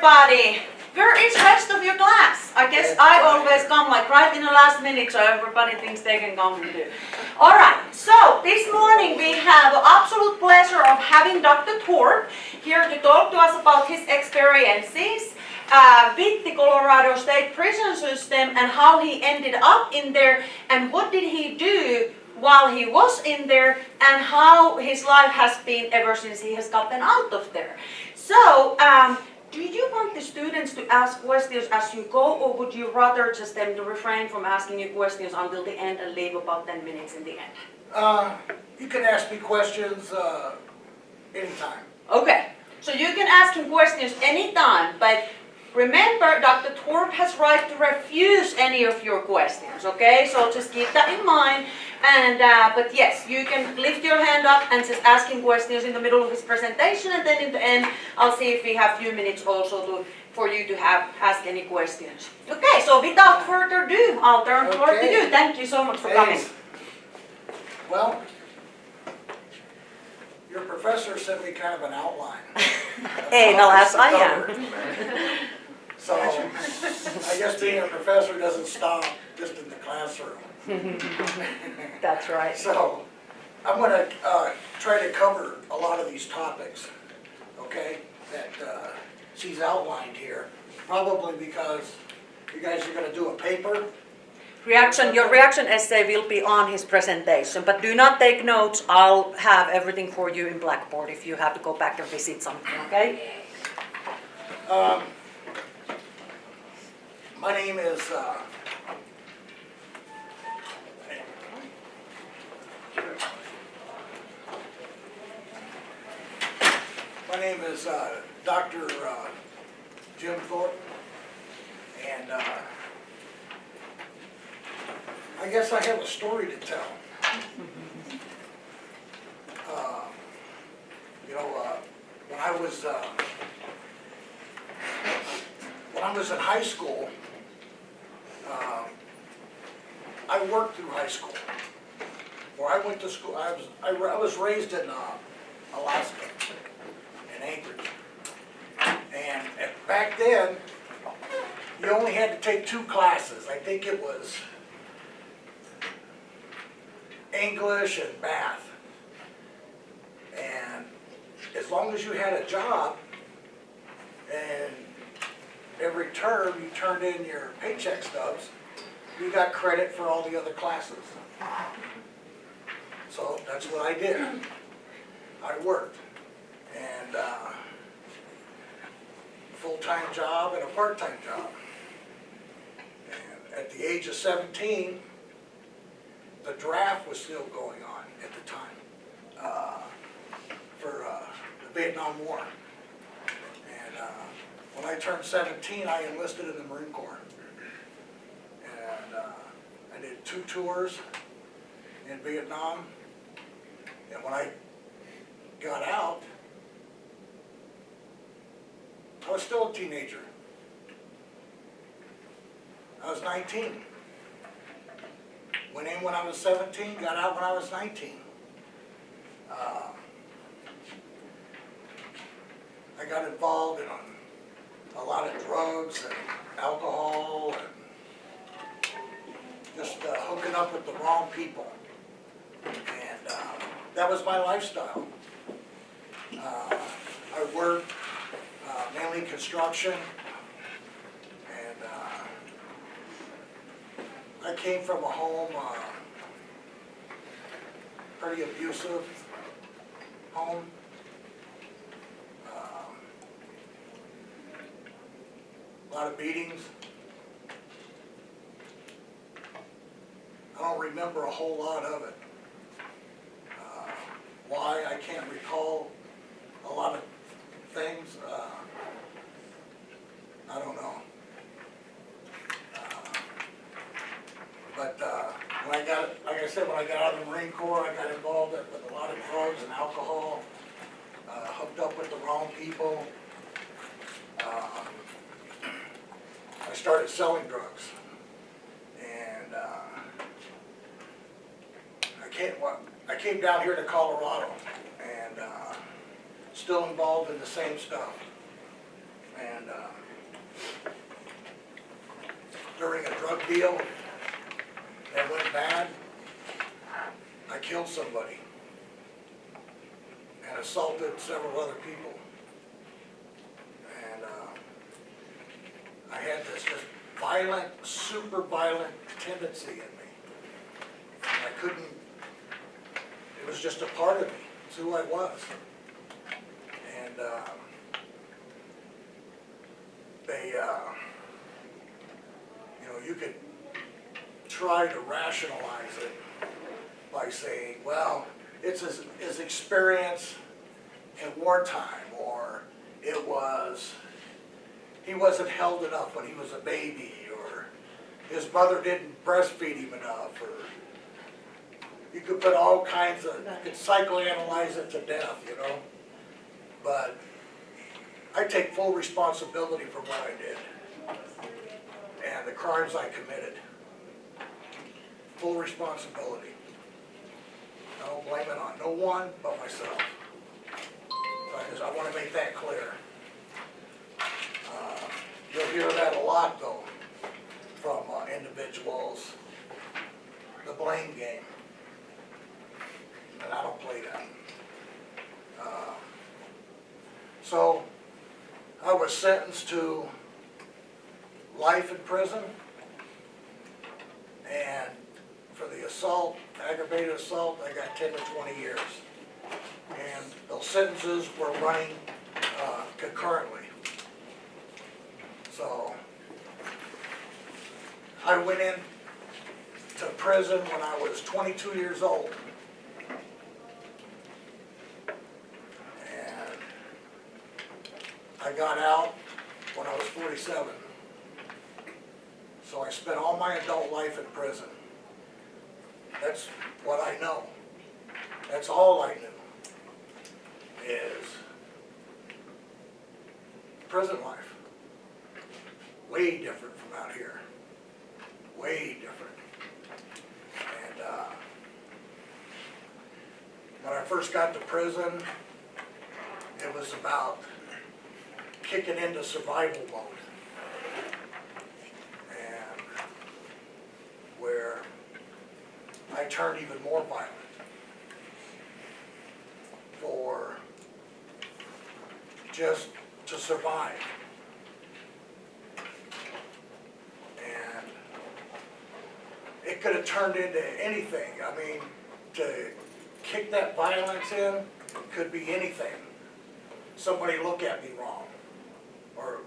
everybody. Where is rest of your class? I guess I always come like right in the last minute, so everybody thinks they can come and do. All right, so this morning we have the absolute pleasure of having Dr. Thorpe here to talk to us about his experiences with the Colorado State prison system and how he ended up in there and what did he do while he was in there and how his life has been ever since he has gotten out of there. So, do you want the students to ask questions as you go, or would you rather just them to refrain from asking you questions until the end and leave about 10 minutes in the end? You can ask me questions anytime. Okay, so you can ask him questions anytime, but remember, Dr. Thorpe has right to refuse any of your questions, okay? So just keep that in mind. And but yes, you can lift your hand up and just ask him questions in the middle of his presentation, and then in the end, I'll see if we have a few minutes also for you to ask any questions. Okay, so without further ado, I'll turn the floor to you. Thank you so much for coming. Well, your professor sent me kind of an outline. Hey, now as I am. So, I guess being a professor doesn't stop just in the classroom. That's right. So, I'm going to try to cover a lot of these topics, okay, that she's outlined here. Probably because you guys are going to do a paper. Your reaction essay will be on his presentation, but do not take notes. I'll have everything for you in Blackboard if you have to go back and visit something, okay? My name is Dr. Jim Thorpe, and I guess I have a story to tell. When I was in high school, I worked through high school. Where I went to school, I was raised in Alaska, in Anchorage. And back then, you only had to take 2 classes. I think it was English and math. And as long as you had a job, and every term you turned in your paycheck stubs, you got credit for all the other classes. So that's what I did. I worked. And full-time job and a part-time job. And at the age of 17, the draft was still going on at the time for the Vietnam War. And when I turned 17, I enlisted in the Marine Corps. And I did 2 tours in Vietnam. And when I got out, I was still a teenager. I was 19. Went in when I was 17, got out when I was 19. I got involved in a lot of drugs and alcohol and just hooking up with the wrong people. And that was my lifestyle. I worked mainly construction, and I came from a home, pretty abusive home. A lot of beatings. I don't remember a whole lot of it. Why, I can't recall a lot of things. I don't know. But when I got, like I said, when I got out of the Marine Corps, I got involved with a lot of drugs and alcohol, hooked up with the wrong people. I started selling drugs, and I came down here to Colorado, and still involved in the same stuff. And during a drug deal that went bad, I killed somebody and assaulted several other people. And I had this just violent, super violent tendency in me. And I couldn't, it was just a part of me. It's who I was. And you could try to rationalize it by saying, well, it's his experience in wartime, or he wasn't held enough when he was a baby, or his mother didn't breastfeed him enough, or you could put all kinds of, you could psychoanalyze it to death, you know. But I take full responsibility for what I did and the crimes I committed. Full responsibility. I don't blame it on no one but myself. So I want to make that clear. You'll hear that a lot, though, from individuals. The blame game. And I don't play that. So I was sentenced to life in prison, and for the assault, aggravated assault, I got 10 to 20 years. And those sentences were running concurrently. So I went in to prison when I was 22 years old. And I got out when I was 47. So I spent all my adult life in prison. That's what I know. That's all I knew, is prison life. Way different from out here. Way different. And when I first got to prison, it was about kicking into survival mode. And where I turned even more violent for just to survive. And it could have turned into anything. I mean, to kick that violence in could be anything. Somebody look at me wrong, or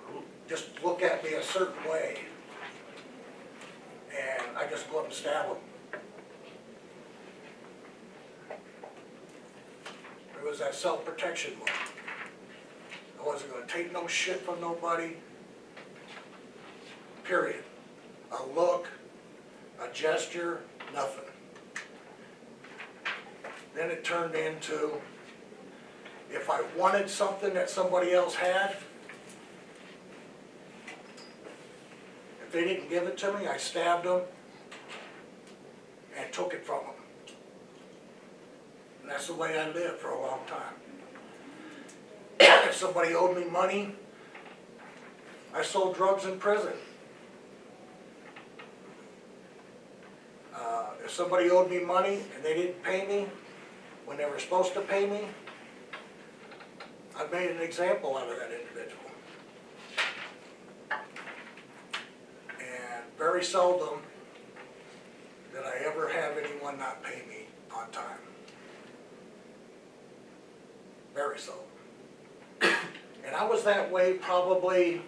just look at me a certain way, and I just go up and stab them. It was that self-protection mode. I wasn't going to take no shit from nobody, period. A look, a gesture, nothing. Then it turned into, if I wanted something that somebody else had, if they didn't give it to me, I stabbed them and took it from them. And that's the way I lived for a long time. If somebody owed me money, I sold drugs in prison. If somebody owed me money and they didn't pay me when they were supposed to pay me, I made an example out of that individual. And very seldom did I ever have anyone not pay me on time. Very seldom. And I was that way probably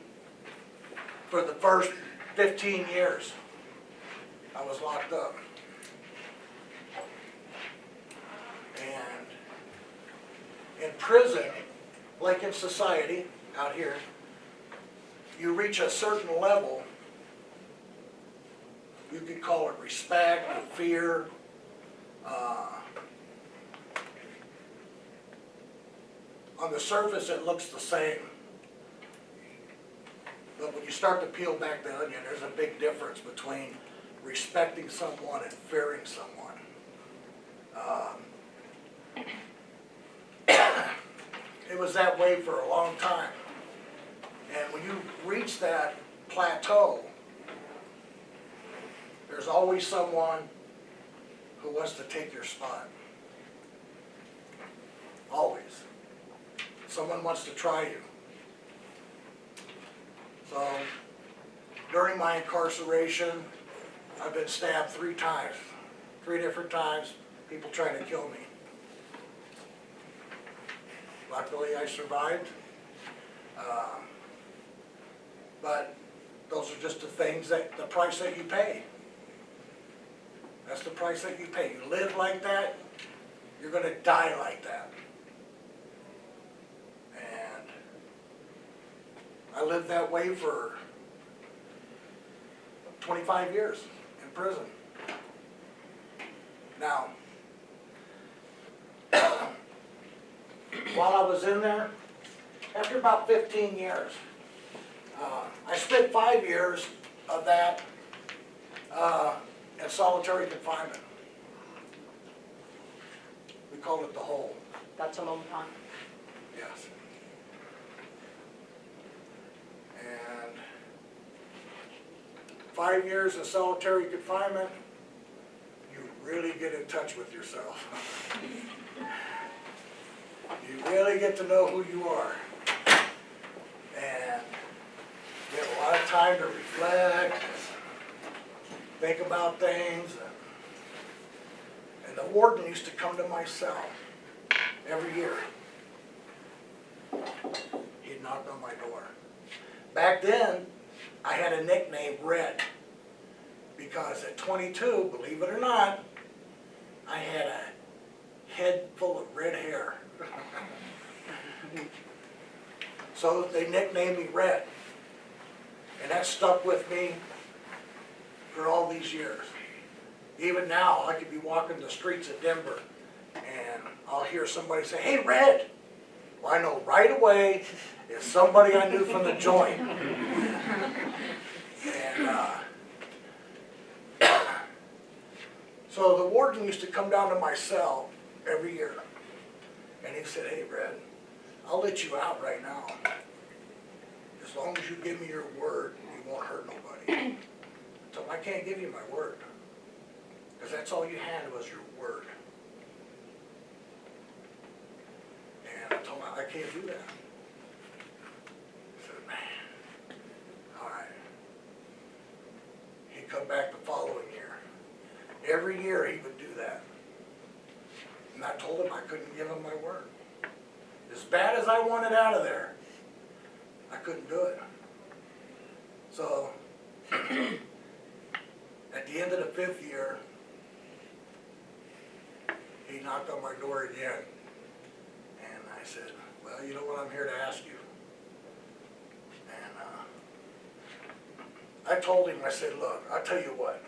for the first 15 years I was locked up. And in prison, like in society out here, you reach a certain level, you could call it respect or fear, on the surface it looks the same, but when you start to peel back the onion, there's a big difference between respecting someone and fearing someone. It was that way for a long time. And when you reach that plateau, there's always someone who wants to take your spot. Always. Someone wants to try you. So, during my incarceration, I've been stabbed 3 times. 3 different times, people trying to kill me. Luckily, I survived. But those are just the things that, the price that you pay. That's the price that you pay. You live like that, you're going to die like that. And I lived that way for 25 years in prison. Now, while I was in there, after about 15 years, I spent 5 years of that in solitary confinement. We called it the hole. That's a long time. Yes. And 5 years of solitary confinement, you really get in touch with yourself. You really get to know who you are. And you have a lot of time to reflect, think about things. And the warden used to come to my cell every year. He'd knock on my door. Back then, I had a nickname, Red, because at 22, believe it or not, I had a head full of red hair. So they nicknamed me Red. And that stuck with me for all these years. Even now, I could be walking the streets of Denver and I'll hear somebody say, "Hey, Red." Well, I know right away it's somebody I knew from the joint. And so the warden used to come down to my cell every year. And he said, "Hey, Red, I'll let you out right now. As long as you give me your word, you won't hurt nobody." So I can't give you my word. Because that's all you had was your word. And I told him, I can't do that. I said, "Man, all right." He'd come back the following year. Every year he would do that. And I told him I couldn't give him my word. As bad as I wanted out of there, I couldn't do it. So, at the end of the 5th year, he knocked on my door again. And I said, "Well, you know what, I'm here to ask you." And I told him, I said, "Look, I'll tell you what,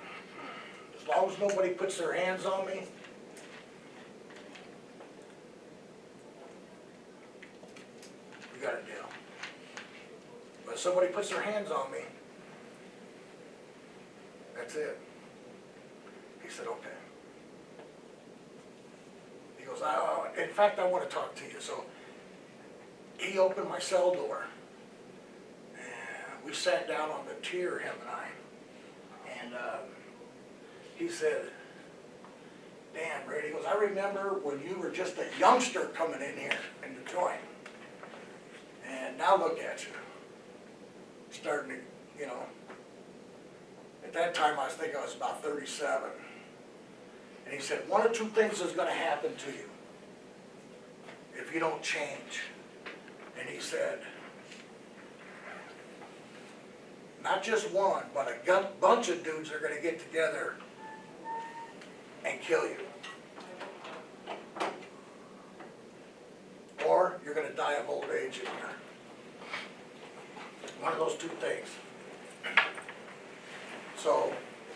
as long as nobody puts their hands on me, we got a deal. But if somebody puts their hands on me, that's it." He said, "Okay." He goes, "In fact, I want to talk to you." So he opened my cell door, and we sat down on the tier, him and I. And he said, "Damn, Red," he goes, "I remember when you were just a youngster coming in here in the joint. And now look at you. Starting to, you know." At that time, I think I was about 37. And he said, "One or two things is going to happen to you if you don't change." And he said, not just one, but a bunch of dudes are going to get together and kill you. Or you're going to die of old age in here. One of those two things. So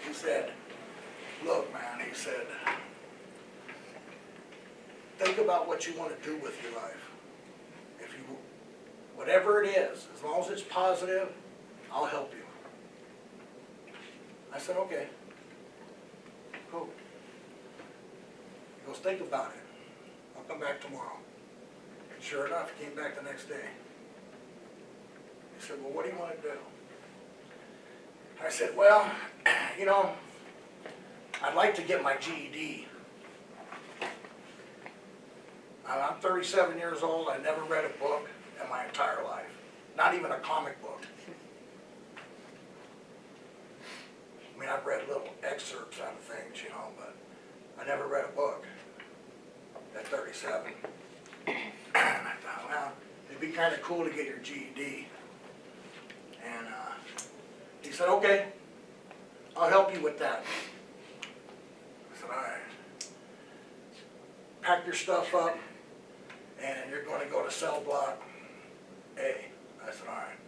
he said, "Look, man," he said, "think about what you want to do with your life. If you, whatever it is, as long as it's positive, I'll help you." I said, "Okay, cool." He goes, "Think about it. I'll come back tomorrow." And sure enough, he came back the next day. He said, well, what do you want to do? I said, well, you know, I'd like to get my GED. I'm 37 years old. I never read a book in my entire life. Not even a comic book. I mean, I've read little excerpts out of things, you know, but I never read a book at 37. And I thought, well, it'd be kind of cool to get your GED. And he said, okay, I'll help you with that. I said, all right. Pack your stuff up, and you're going to go to cell block A. I said, all right.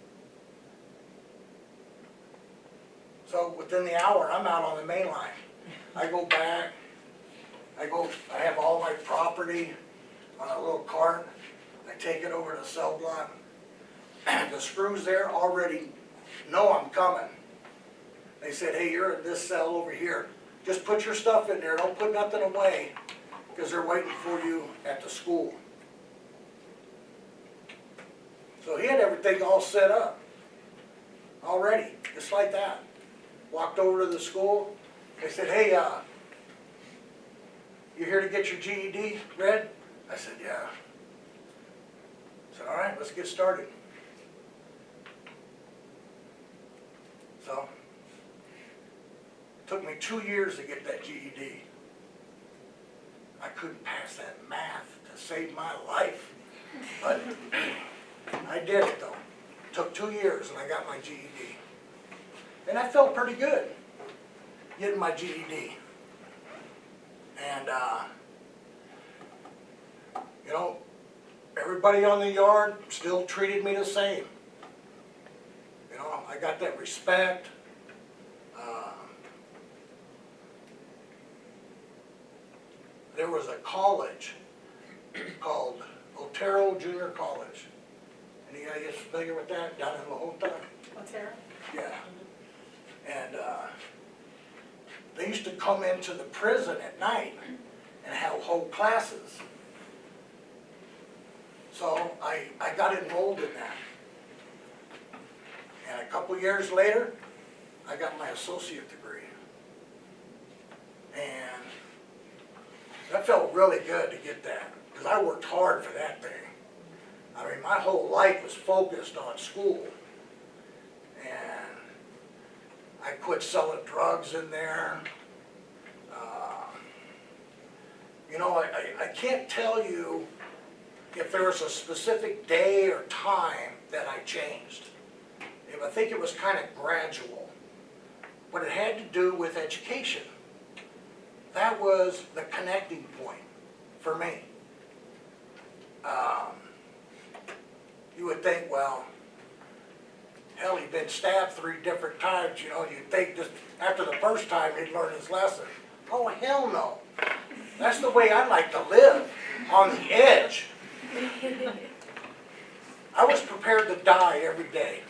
So within the hour, I'm out on the main line. I go back, I have all my property on a little cart. I take it over to cell block. The screws there already know I'm coming. They said, hey, you're in this cell over here. Just put your stuff in there. Don't put nothing away, because they're waiting for you at the school. So he had everything all set up already, just like that. Walked over to the school. They said, hey, you here to get your GED read? I said, yeah. I said, all right, let's get started. So, it took me 2 years to get that GED. I couldn't pass that math to save my life, but I did it though. It took 2 years and I got my GED. And I felt pretty good getting my GED. And, you know, everybody on the yard still treated me the same. You know, I got that respect. There was a college called Otero Junior College. Any of you familiar with that down in La Junta? Otero? Yeah. And they used to come into the prison at night and hold classes. So I got enrolled in that. And a couple years later, I got my associate degree. And that felt really good to get that, because I worked hard for that thing. I mean, my whole life was focused on school. And I quit selling drugs in there. You know, I can't tell you if there was a specific day or time that I changed. I think it was kind of gradual. But it had to do with education. That was the connecting point for me. You would think, well, hell, he'd been stabbed 3 different times, you know, you'd think just after the first time he'd learn his lesson. Oh, hell no. That's the way I like to live, on the edge. I was prepared to die every day.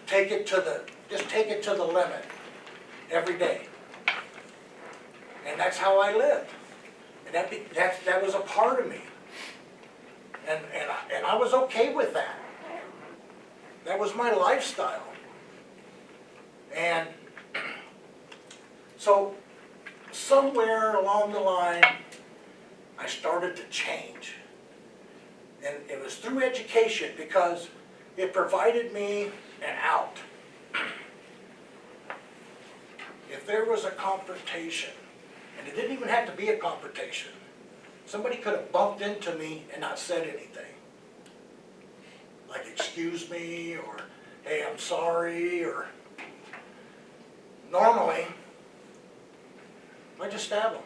Just take it to the limit every day. And that's how I lived. And that was a part of me. And I was okay with that. That was my lifestyle. And so somewhere along the line, I started to change. And it was through education, because it provided me an out. If there was a confrontation, and it didn't even have to be a confrontation, somebody could have bumped into me and not said anything. Like, excuse me, or, hey, I'm sorry, or... Normally, I just stab him.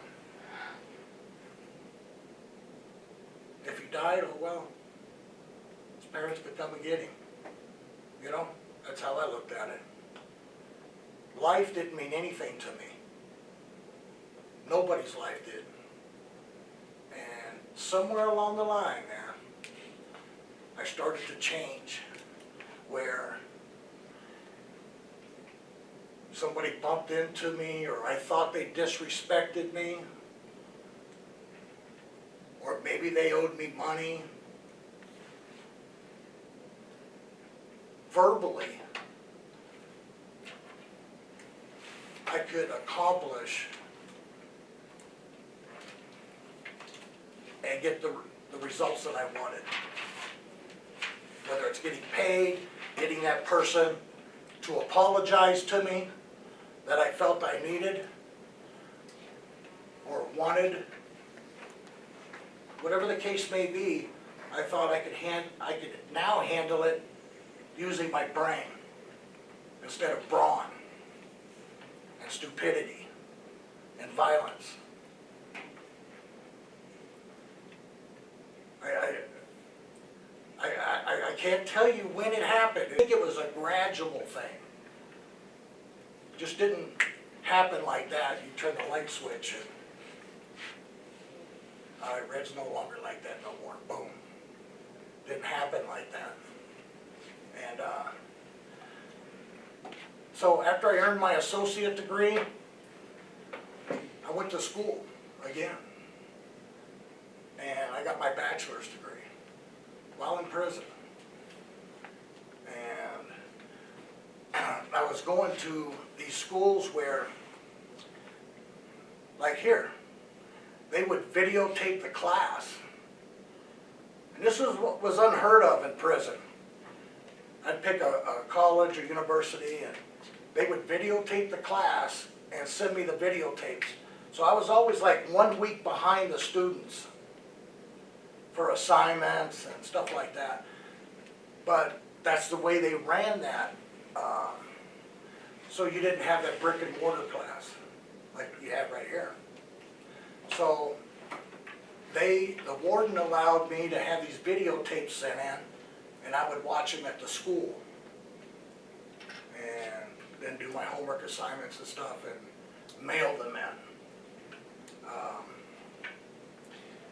If he died, oh well, his parents could come and get him. You know, that's how I looked at it. Life didn't mean anything to me. Nobody's life did. And somewhere along the line there, I started to change, where somebody bumped into me, or I thought they disrespected me, or maybe they owed me money. verbally I could accomplish and get the results that I wanted. Whether it's getting paid, getting that person to apologize to me that I felt I needed or wanted, whatever the case may be, I thought I could now handle it using my brain instead of brawn and stupidity and violence. I can't tell you when it happened. I think it was a gradual thing. It just didn't happen like that. You turn the light switch and, all right, Red's no longer like that no more. Boom. Didn't happen like that. And so after I earned my associate degree, I went to school again. And I got my bachelor's degree while in prison. And I was going to these schools where, like here, they would videotape the class. And this is what was unheard of in prison. I'd pick a college or university and they would videotape the class and send me the videotapes. So I was always like 1 week behind the students for assignments and stuff like that. But that's the way they ran that. So you didn't have that brick and mortar class like you have right here. So the warden allowed me to have these videotapes sent in, and I would watch them at the school and then do my homework assignments and stuff and mail them in.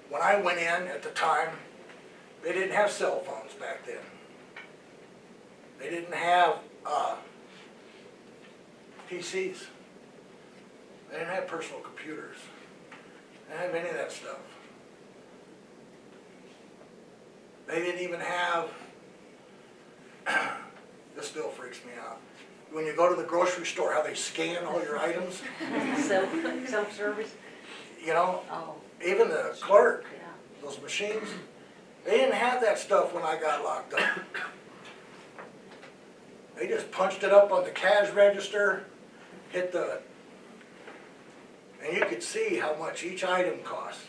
When I went in at the time, they didn't have cell phones back then. They didn't have PCs. They didn't have personal computers. They didn't have any of that stuff. They didn't even have, this still freaks me out, when you go to the grocery store, how they scan all your items. Self-service? You know, Oh, even the clerk, yeah. those machines, they didn't have that stuff when I got locked up. They just punched it up on the cash register, hit the, and you could see how much each item cost.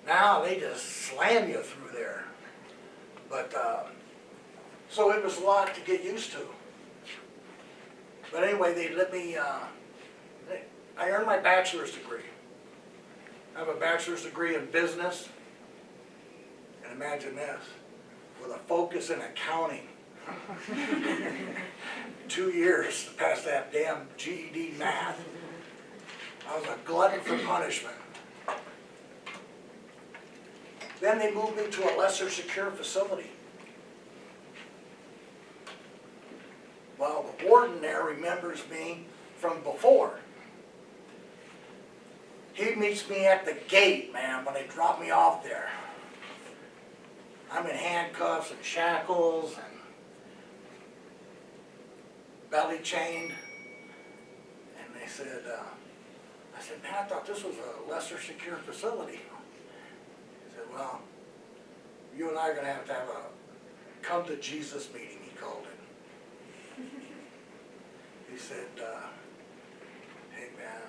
Now they just slam you through there. But, so it was a lot to get used to. But anyway, they let me, I earned my bachelor's degree. I have a bachelor's degree in business. And imagine this, with a focus in accounting. 2 years to pass that damn GED math. I was a glutton for punishment. Then they moved me to a lesser secure facility. Well, the warden there remembers me from before. He meets me at the gate, man, when they drop me off there. I'm in handcuffs and shackles and belly chained. And they said, I said, man, I thought this was a lesser secure facility. He said, well, you and I are going to have a come to Jesus meeting, he called it. He said, hey man,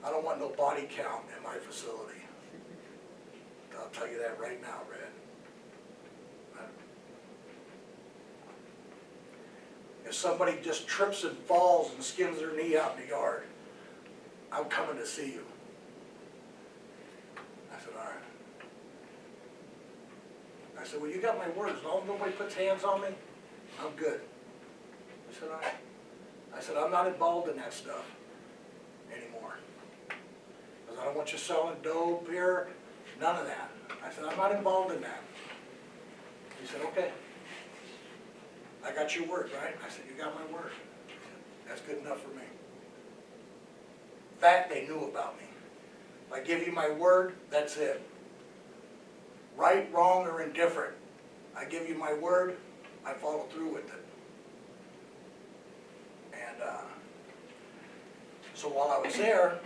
I don't want no body count in my facility. I'll tell you that right now, Red. If somebody just trips and falls and skins their knee out in the yard, I'm coming to see you. I said, all right. I said, well, you got my words. Nobody puts hands on me, I'm good. I said, all right. I said, I'm not involved in that stuff anymore. Because I don't want you selling dope here, none of that. I said, I'm not involved in that. He said, okay. I got your word, right? I said, you got my word. He said, that's good enough for me. That they knew about me. If I give you my word, that's it. Right, wrong, or indifferent, I give you my word, I follow through with it. And so while I was there,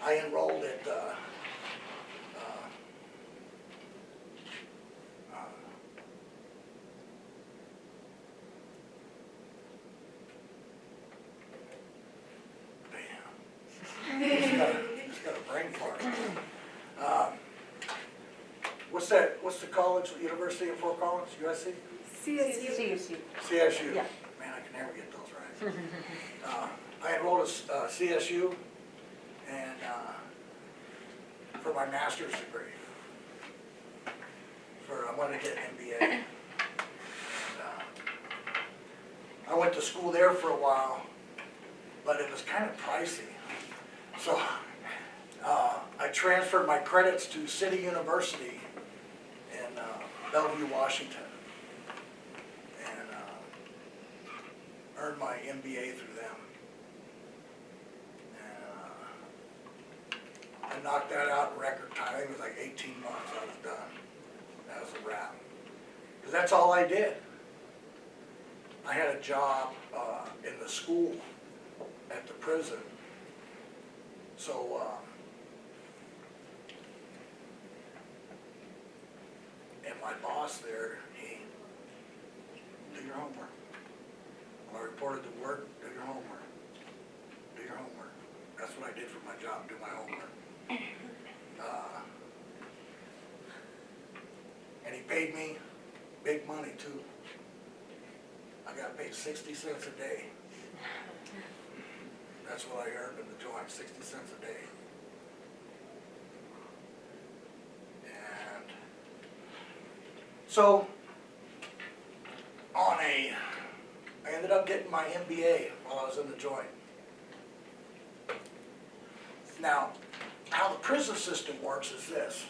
I enrolled at just got a brain fart. What's the college, University of Fort Collins, USC? CSU. CSU. Yeah. Man, I can never get those right. I enrolled at CSU and for my master's degree. I wanted to get an MBA. And, I went to school there for a while, but it was kind of pricey. So I transferred my credits to City University in Bellevue, Washington, and earned my MBA through them. And I knocked that out in record time. I think it was like 18 months I was done. That was a wrap. Because that's all I did. I had a job in the school at the prison. So and my boss there, he, do your homework. When I reported to work, do your homework. Do your homework. That's what I did for my job, do my homework. And he paid me big money too. I got paid 60 cents a day. That's what I earned in the joint, 60 cents a day. And so, I ended up getting my MBA while I was in the joint. Now, how the prison system works is this.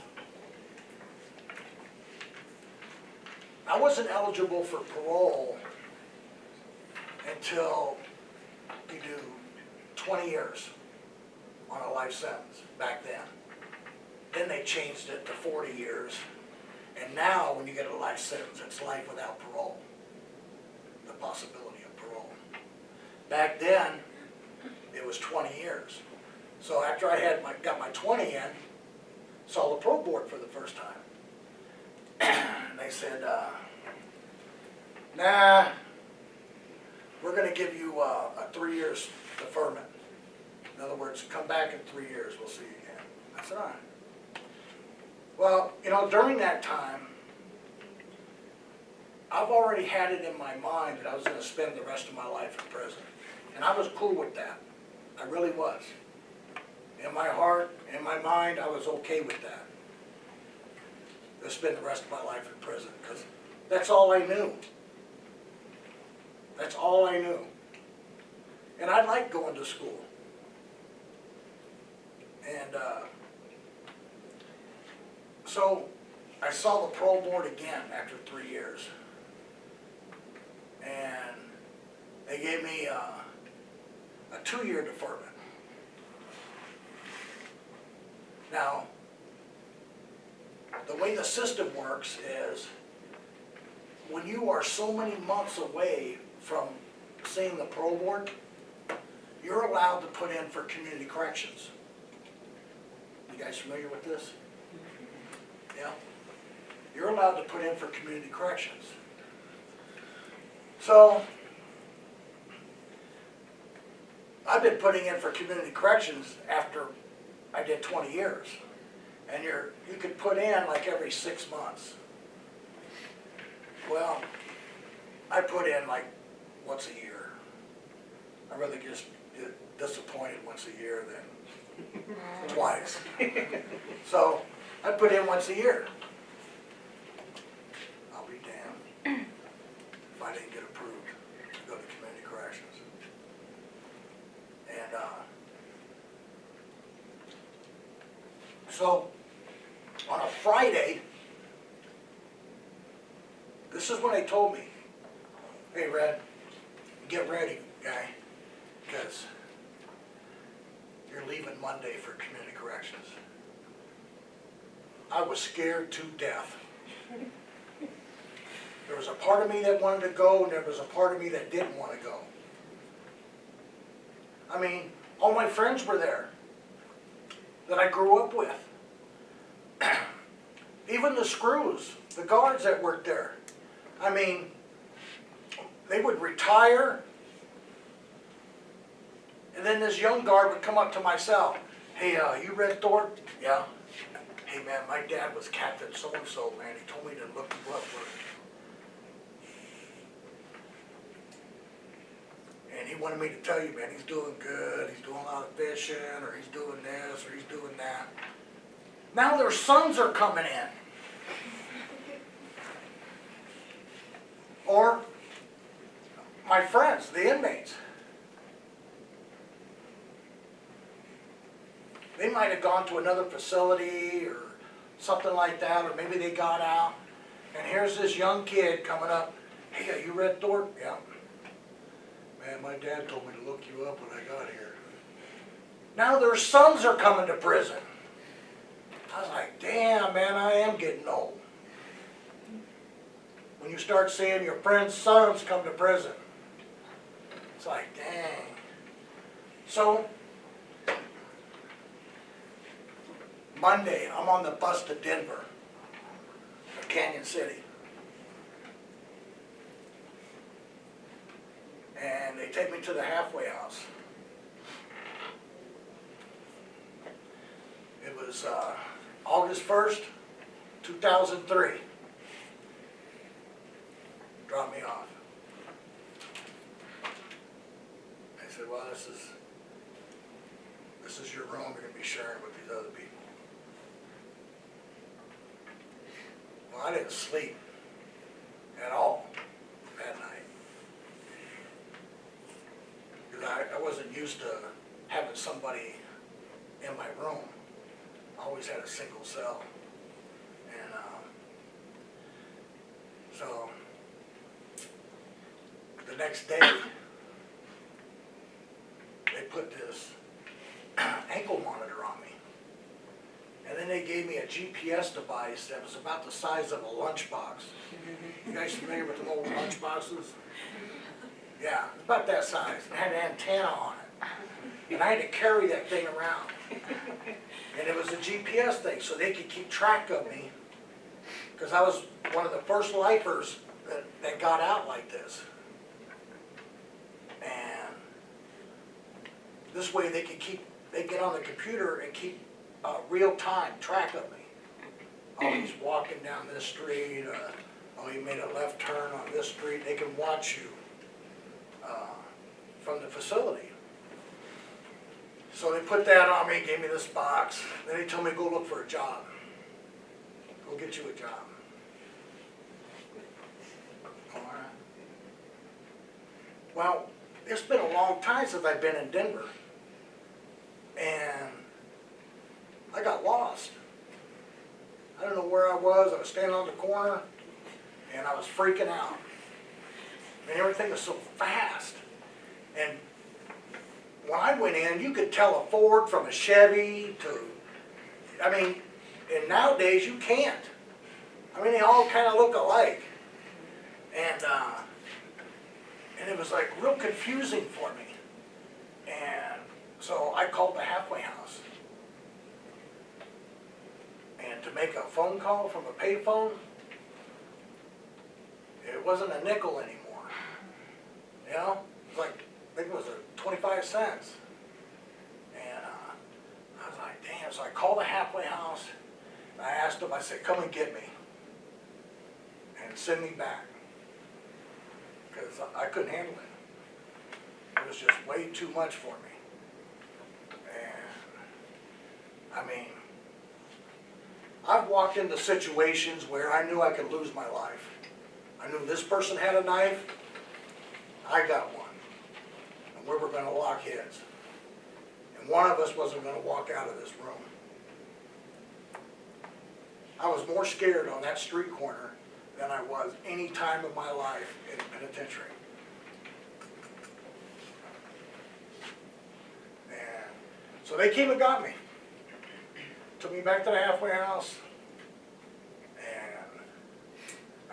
I wasn't eligible for parole until you do 20 years on a life sentence back then. Then they changed it to 40 years. And now when you get a life sentence, it's life without parole. The possibility of parole. Back then, it was 20 years. So after I got my 20 in, saw the parole board for the first time. They said, nah, we're going to give you a 3 years deferment. In other words, come back in 3 years, we'll see you again. I said, all right. Well, during that time, I've already had it in my mind that I was going to spend the rest of my life in prison. And I was cool with that. I really was. In my heart, in my mind, I was okay with that. To spend the rest of my life in prison, because that's all I knew. That's all I knew. And I liked going to school. And so I saw the parole board again after 3 years. And they gave me a 2-year deferment. Now, the way the system works is when you are so many months away from seeing the parole board, you're allowed to put in for community corrections. You guys familiar with this? Yeah? You're allowed to put in for community corrections. So, I've been putting in for community corrections after I did 20 years. And you could put in like every 6 months. Well, I put in like once a year. I'd rather just get disappointed once a year than twice. So I put in once a year. I'll be damned if I didn't get approved to go to community corrections. And so on a Friday, this is when they told me, hey Red, get ready, guy, because you're leaving Monday for community corrections. I was scared to death. There was a part of me that wanted to go, and there was a part of me that didn't want to go. I mean, all my friends were there that I grew up with. Even the screws, the guards that worked there. I mean, they would retire, and then this young guard would come up to my cell. Hey, you read Thorpe? Yeah. Hey man, my dad was Captain so-and-so, man. He told me to look you up. And he wanted me to tell you, man, he's doing good. He's doing a lot of fishing, or he's doing this, or he's doing that. Now their sons are coming in. Or my friends, the inmates. They might have gone to another facility or something like that, or maybe they got out. And here's this young kid coming up. Hey, you read Thorpe? Yeah. Man, my dad told me to look you up when I got here. Now their sons are coming to prison. I was like, damn, man, I am getting old. When you start seeing your friends' sons come to prison, it's like, dang. So, Monday, I'm on the bus to Denver, or Canyon City. And they take me to the halfway house. It was August 1st, 2003. Dropped me off. I said, well, this is your room you're going to be sharing with these other people. Well, I didn't sleep at all that night. Because I wasn't used to having somebody in my room. I always had a single cell. And so the next day, they put this ankle monitor on me. And then they gave me a GPS device that was about the size of a lunchbox. You guys familiar with the old lunchboxes? Yeah, about that size. It had an antenna on it. And I had to carry that thing around. And it was a GPS thing, so they could keep track of me. Because I was one of the first lifers that got out like this. And this way they get on the computer and keep real-time track of me. Oh, he's walking down this street. Oh, he made a left turn on this street. They can watch you from the facility. So they put that on me, gave me this box. Then they told me to go look for a job. Go get you a job. All right. Well, it's been a long time since I've been in Denver. And I got lost. I don't know where I was. I was standing on the corner, and I was freaking out. And everything was so fast. And when I went in, you could tell a Ford from a Chevy to, I mean, and nowadays you can't. I mean, they all kind of look alike. And it was like real confusing for me. And so I called the halfway house. And to make a phone call from a payphone, it wasn't a nickel anymore. You know? It was like, I think it was 25 cents. And I was like, damn. So I called the halfway house. And I asked them, I said, come and get me. And send me back. Because I couldn't handle it. It was just way too much for me. And, I mean, I've walked into situations where I knew I could lose my life. I knew this person had a knife. I got one. And we were going to lock heads. And one of us wasn't going to walk out of this room. I was more scared on that street corner than I was any time of my life in the penitentiary. And so they came and got me. Took me back to the halfway house.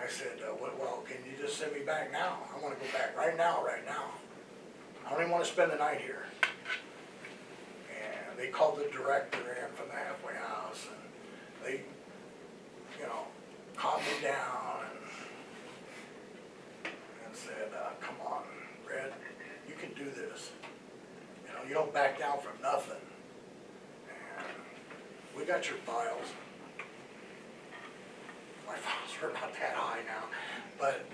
I said, well, can you just send me back now? I wanna go back right now. I don't even wanna spend the night here. And they called the director in from the halfway house, and they, calmed me down and said, come on, Red, you can do this. You don't back down from nothing. And we got your files. My files are about that high now, but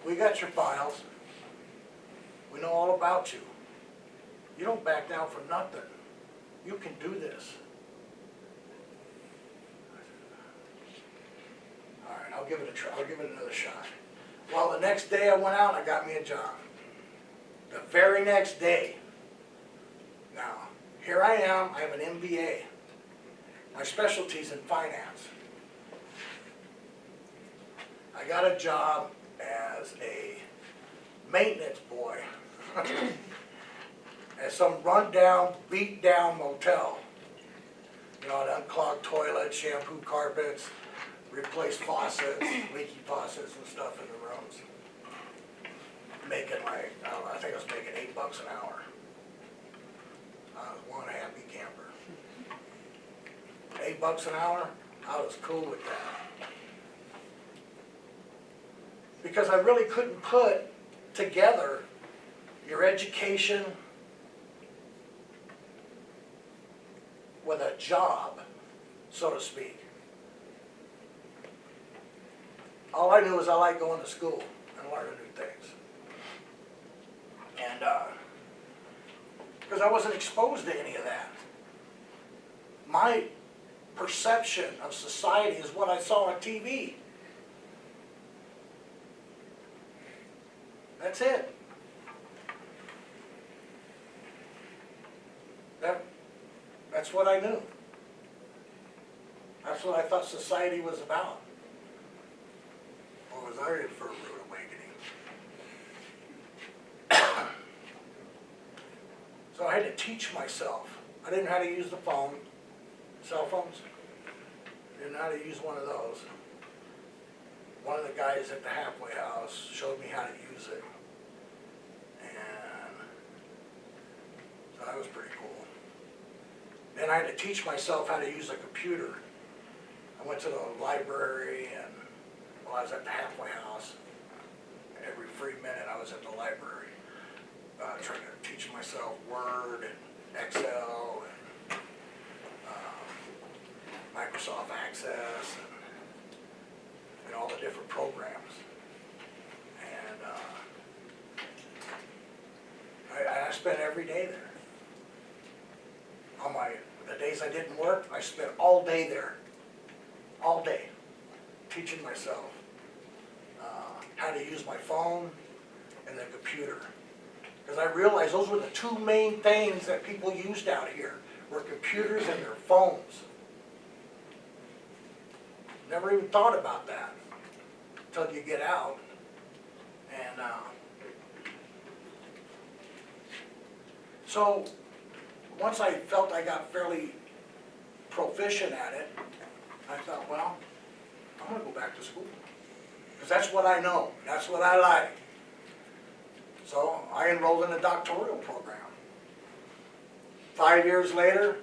we got your files. We know all about you. You don't back down from nothing. You can do this. All right, I'll give it a try. I'll give it another shot. Well, the next day I went out and I got me a job. The very next day. Now, here I am. I have an MBA. My specialty's in finance. I got a job as a maintenance boy at some run-down, beat-down motel. I'd unclog toilets, shampoo carpets, replace faucets, leaky faucets and stuff in the rooms. Making like, I don't know, I think I was making $8 an hour. I was one happy camper. $8 an hour, I was cool with that. Because I really couldn't put together your education with a job, so to speak. All I knew was I liked going to school and learning new things. And because I wasn't exposed to any of that. My perception of society is what I saw on TV. That's it. That's what I knew. That's what I thought society was about. Or was I in for a rude awakening? So I had to teach myself. I didn't know how to use the phone, cell phones. Didn't know how to use one of those. One of the guys at the halfway house showed me how to use it. And so that was pretty cool. Then I had to teach myself how to use a computer. I went to the library and while I was at the halfway house, every free minute I was at the library trying to teach myself Word and Excel and Microsoft Access and all the different programs. And I spent every day there. On the days I didn't work, I spent all day there. All day. Teaching myself how to use my phone and the computer. Because I realized those were the two main things that people used out here, were computers and their phones. Never even thought about that until you get out. And so once I felt I got fairly proficient at it, I thought, well, I'm going to go back to school. Because that's what I know. That's what I like. So I enrolled in a doctoral program. 5 years later,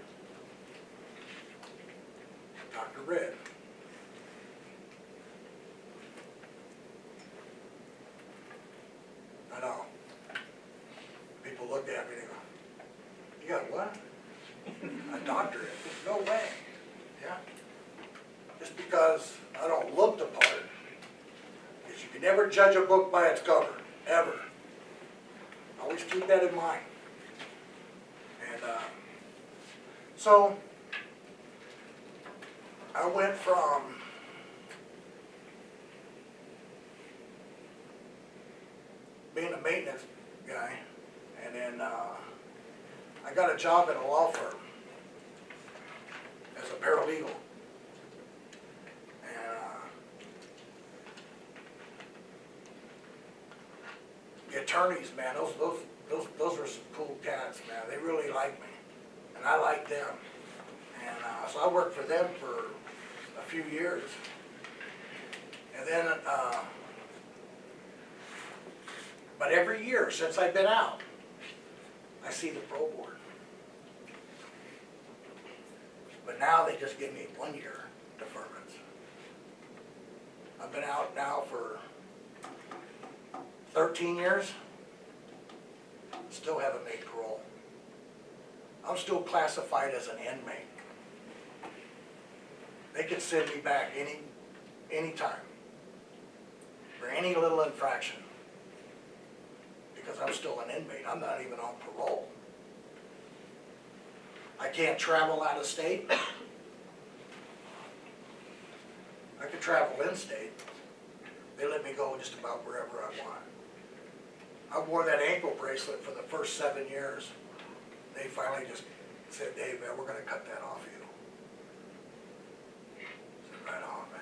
Dr. Red. I know. People looked at me and go, you got what? A doctorate? No way. Yeah. Just because I don't look the part, because you can never judge a book by its cover, ever. Always keep that in mind. And so I went from being a maintenance guy, and then I got a job at a law firm as a paralegal. The attorneys, man, those are some cool cats, man. They really like me, and I like them. And so I worked for them for a few years. And And then, but every year since I've been out, I see the pro board. But now they just give me 1 year deferments. I've been out now for 13 years, still haven't made parole. I'm still classified as an inmate. They could send me back anytime for any little infraction because I'm still an inmate. I'm not even on parole. I can't travel out of state. I could travel in-state. They let me go just about wherever I want. I wore that ankle bracelet for the first 7 years. They finally just said, Dave, man, we're gonna cut that off you. I said, right on, man.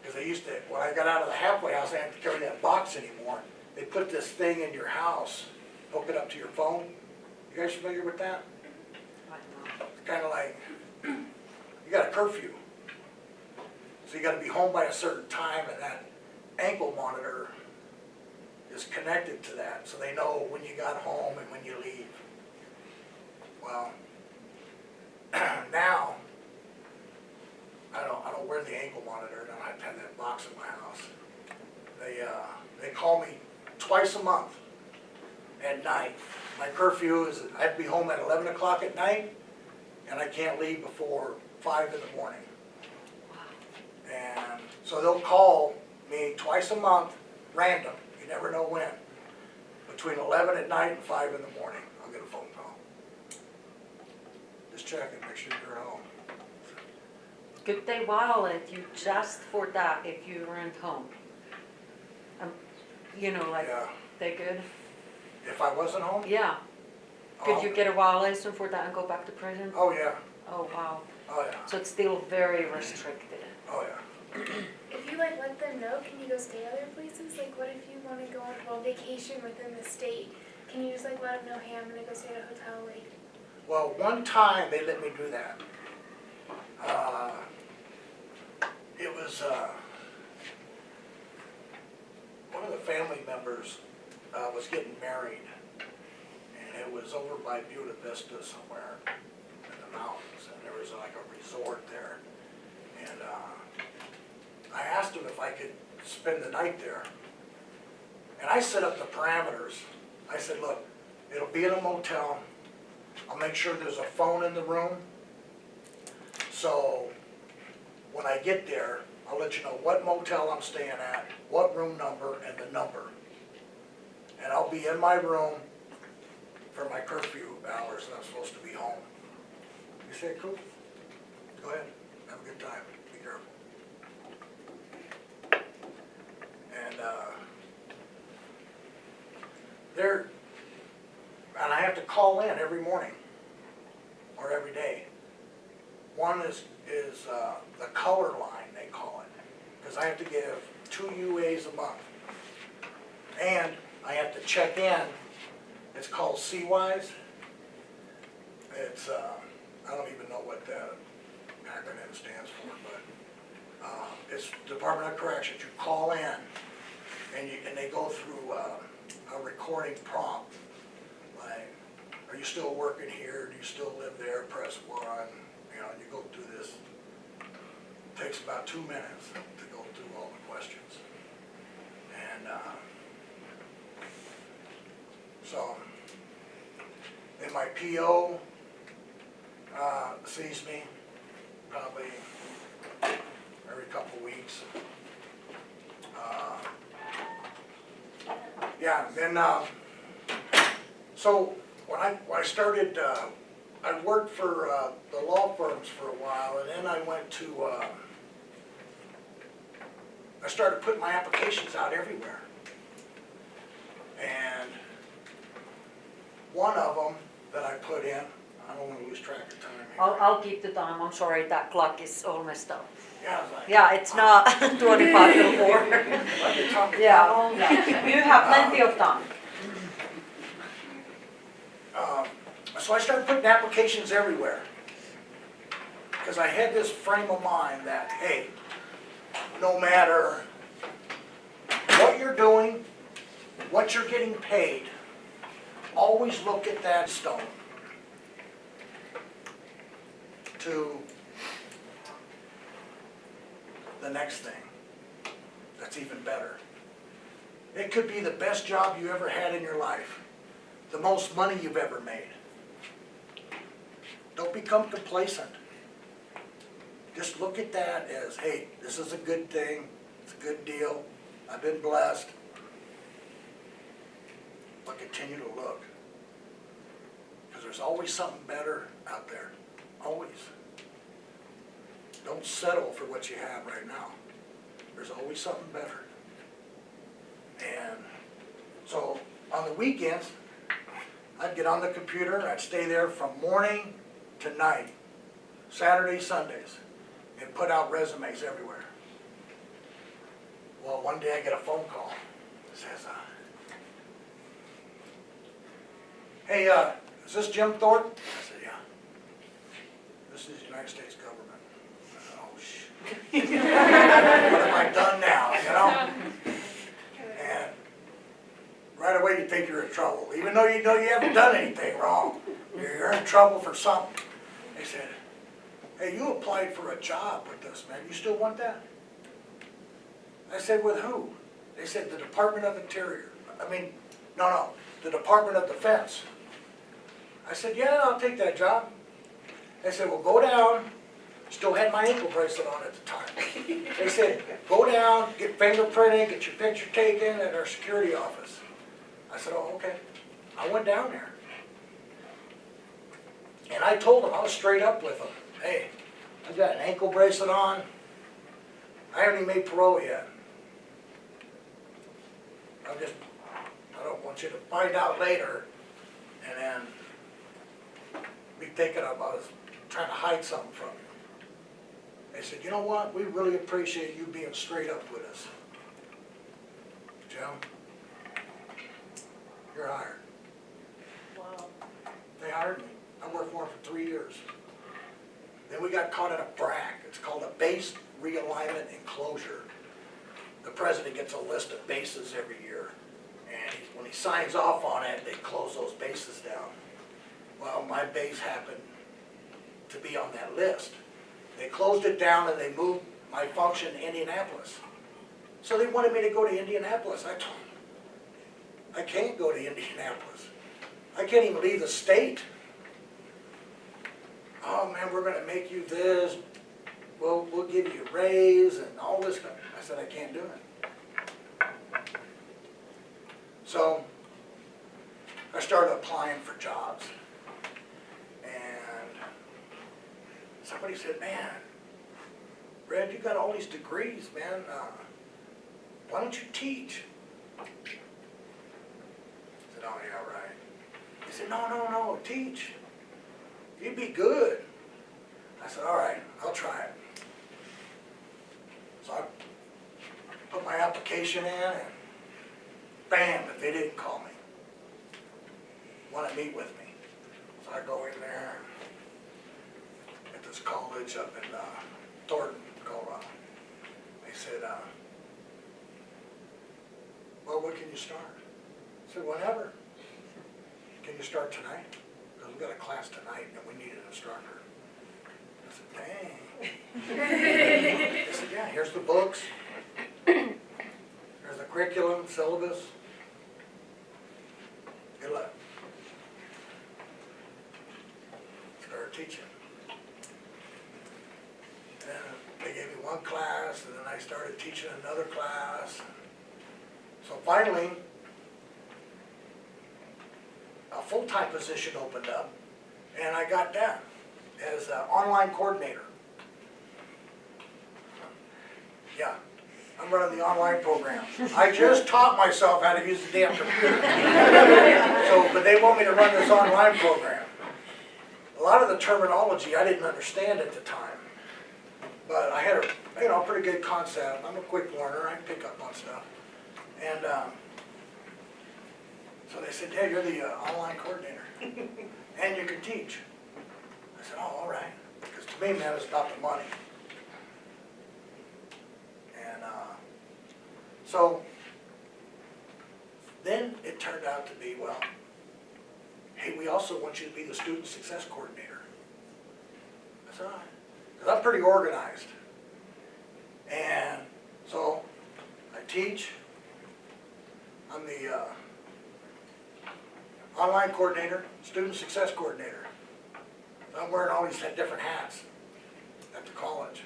Because they used to, when I got out of the halfway house, I didn't have to carry that box anymore. They put this thing in your house, hook it up to your phone. You guys familiar with that? It's kind of like, you got a curfew. So you got to be home by a certain time, and that ankle monitor is connected to that, so they know when you got home and when you leave. Well, now I don't wear the ankle monitor, and I have to have that box in my house. They call me twice a month at night. My curfew is I have to be home at 11 o'clock at night, and I can't leave before 5 in the morning. And so they'll call me twice a month, random. You never know when. Between 11 at night and 5 in the morning, I'll get a phone call. Just checking, make sure you're home. Could they violate you just for that if you weren't home? You know, like, Yeah. they could? If I wasn't home? Yeah. Could you get a violation for that and go back to prison? Oh, yeah. Oh, wow. Oh, yeah. So it's still very restricted. Oh, yeah. If you like let them know, can you go stay other places? Like what if you want to go on a vacation within the state? Can you just like let them know, hey, I'm going to go stay at a hotel like? Well, one time they let me do that. It was one of the family members was getting married, and it was over by Buda Vista somewhere in the mountains, and there was like a resort there. And I asked him if I could spend the night there. And I set up the parameters. I said, look, it'll be in a motel. I'll make sure there's a phone in the room. So when I get there, I'll let you know what motel I'm staying at, what room number, and the number. And I'll be in my room for my curfew hours, and I'm supposed to be home. You say, cool? Go ahead, have a good time, be careful. And and I have to call in every morning or every day. One is the color line, they call it, because I have to give 2 UAs a month. And I have to check in, it's called CWISE. It's, I don't even know what the acronym stands for, but it's Department of Corrections. You call in, and they go through a recording prompt, like, are you still working here? Do you still live there? Press 1. You know, and you go through this. It takes about 2 minutes to go through all the questions. And so, and my PO sees me probably every couple weeks. Yeah, then so when I started, I worked for the law firms for a while, and then I went to, I started putting my applications out everywhere. And one of them that I put in, I don't want to lose track of time here. I'll keep the time, I'm sorry, that clock is all messed up. Yeah, I was like, Yeah, it's not 25 to 4. like you're talking Yeah, about- you have plenty of time. So I started putting applications everywhere. because I had this frame of mind that, hey, no matter what you're doing, what you're getting paid, always look at that stone to the next thing that's even better. It could be the best job you ever had in your life, the most money you've ever made. Don't become complacent. Just look at that as, hey, this is a good thing, it's a good deal, I've been blessed. But continue to look. Because there's always something better out there. Always. Don't settle for what you have right now. There's always something better. And so on the weekends, I'd get on the computer and I'd stay there from morning to night, Saturdays, Sundays, and put out resumes everywhere. Well, one day I get a phone call. It says, hey, is this Jim Thorpe? I said, yeah. This is the United States government. I said, oh, shit. What have I done now, you know? And right away you think you're in trouble. Even though you know you haven't done anything wrong, you're in trouble for something. They said, hey, you applied for a job with us, man. You still want that? I said, with who? They said, the Department of Interior. No, the Department of Defense. I said, yeah, I'll take that job. They said, well, go down. Still had my ankle bracelet on at the time. They said, go down, get fingerprinted, get your picture taken at our security office. I said, oh, okay. I went down there. And I told them, I was straight up with them. Hey, I got an ankle bracelet on. I haven't even made parole yet. I don't want you to find out later and then be thinking I was trying to hide something from you. They said, you know what, we really appreciate you being straight up with us. Jim, you're hired. Wow. They hired me. I worked for them for 3 years. Then we got caught in a BRAC. It's called a base realignment and closure. The president gets a list of bases every year. And when he signs off on it, they close those bases down. Well, my base happened to be on that list. They closed it down and they moved my function to Indianapolis. So they wanted me to go to Indianapolis. I told them, I can't go to Indianapolis. I can't even leave the state. Oh man, we're going to make you this. We'll give you a raise and all this stuff. I said, I can't do it. So I started applying for jobs. And somebody said, man, Brad, you got all these degrees, man. Why don't you teach? I said, oh yeah, right. He said, no, teach. You'd be good. I said, all right, I'll try it. So I put my application in and bam, but they didn't call me. Want to meet with me. So I go in there at this college up in Thorpe, Colorado. They said, well, when can you start? I said, whenever. Can you start tonight? Because we've got a class tonight and we need an instructor. I said, dang. They said, yeah, here's the books. Here's the curriculum, syllabus. Good luck. Started teaching. And they gave me one class, and then I started teaching another class. So finally, a full-time position opened up, and I got that as an online coordinator. Yeah, I'm running the online program. I just taught myself how to use the damn computer. But they want me to run this online program. A lot of the terminology I didn't understand at the time, but I had a pretty good concept. I'm a quick learner. I can pick up on stuff. And so they said, hey, you're the online coordinator, and you can teach. I said, oh, all right, because To me, man, it's about the money. And so then it turned out to be, well, hey, we also want you to be the student success coordinator. I said, all right. Because I'm pretty organized. And so I teach. I'm the online coordinator, student success coordinator. So I'm wearing all these different hats at the college.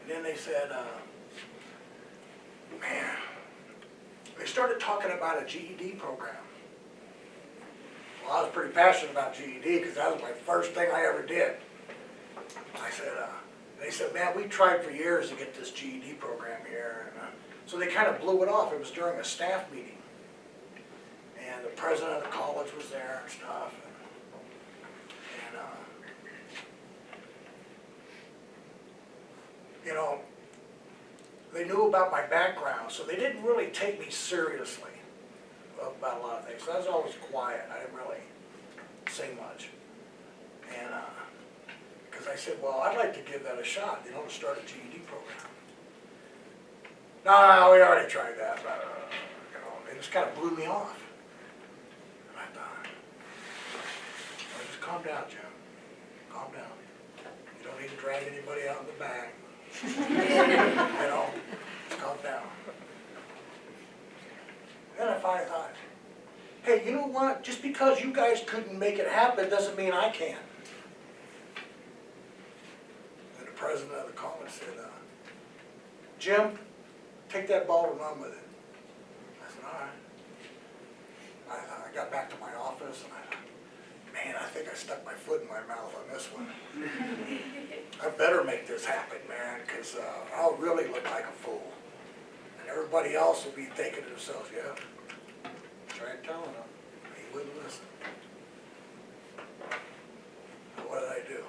And then they said, man, they started talking about a GED program. Well, I was pretty passionate about GED because that was my first thing I ever did. I said, they said, man, we tried for years to get this GED program here. And, so they kind of blew it off. It was during a staff meeting. And the president of the college was there and stuff. And you know, they knew about my background, so they didn't really take me seriously about a lot of things. So I was always quiet. I didn't really say much. And because I said, well, I'd like to give that a shot, you know, to start a GED program. No, we already tried that, but, you know, it just kind of blew me off. And I thought, well, just calm down, Jim. Calm down. You don't need to drag anybody out in the back. You know, just calm down. Then I finally thought, hey, you know what? Just because you guys couldn't make it happen doesn't mean I can. And the president of the college said, Jim, take that ball and run with it. I said, all right. I got back to my office and I thought, man, I think I stuck my foot in my mouth on this one. I better make this happen, man, because I'll really look like a fool. And everybody else will be thinking to themselves, yeah, tried telling him. He wouldn't listen. So what did I do?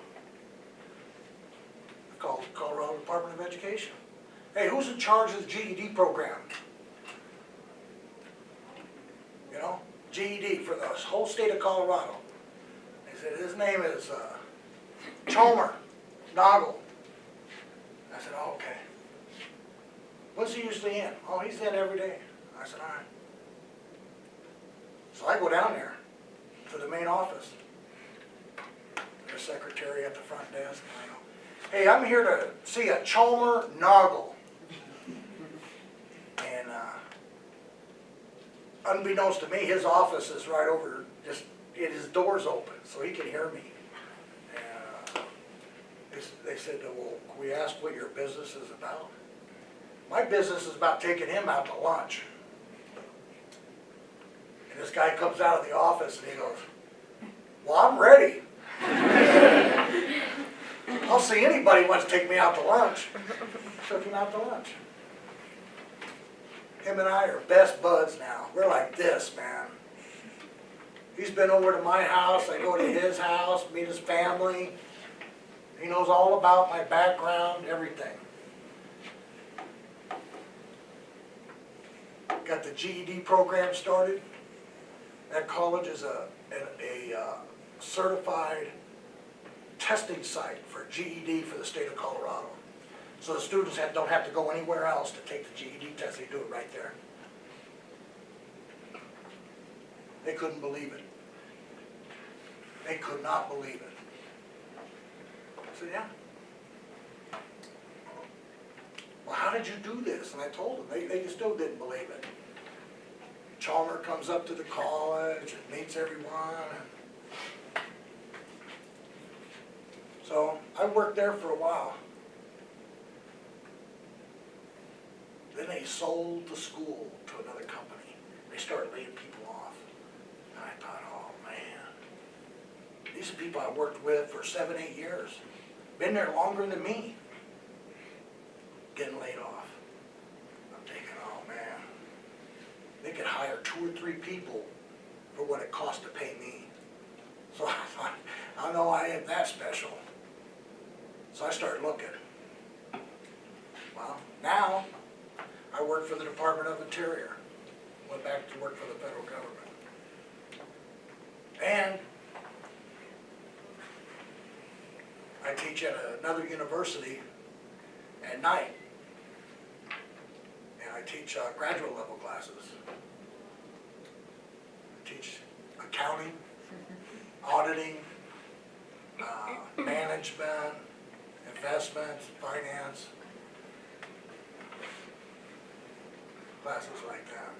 I called the Colorado Department of Education. Hey, who's in charge of the GED program? You know, GED for the whole state of Colorado. They said his name is Chalmer Noggle. I said, oh, okay. When's he usually in? Oh, he's in every day. I said, all right. So I go down there to the main office. There's a secretary at the front desk. And I go, hey, I'm here to see a Chalmer Noggle. And unbeknownst to me, his office is right over, just his door's open, so he can hear me. And they said, well, can we ask what your business is about? My business is about taking him out to lunch. And this guy comes out of the office and he goes, well, I'm ready. I'll see anybody who wants to take me out to lunch. Took him out to lunch. Him and I are best buds now. We're like this, man. He's been over to my house. I go to his house, meet his family. He knows all about my background, everything. Got the GED program started. That college is a certified testing site for GED for the state of Colorado. So the students don't have to go anywhere else to take the GED test. They do it right there. They couldn't believe it. They could not believe it. I said, yeah. Well, how did you do this? And I told them. They still didn't believe it. Chalmer comes up to the college and meets everyone. So I worked there for a while. Then they sold the school to another company. They started laying people off. And I thought, oh man, these are people I worked with for 7, 8 years. Been there longer than me. Getting laid off. I'm thinking, oh man, they could hire 2 or 3 people for what it cost to pay me. So I thought, I know I ain't that special. So I started looking. Well, now I work for the Department of Interior. Went back to work for the federal government. And I teach teach at another university at night. And I teach graduate level classes. I teach accounting, auditing, management, investments, finance, classes like that.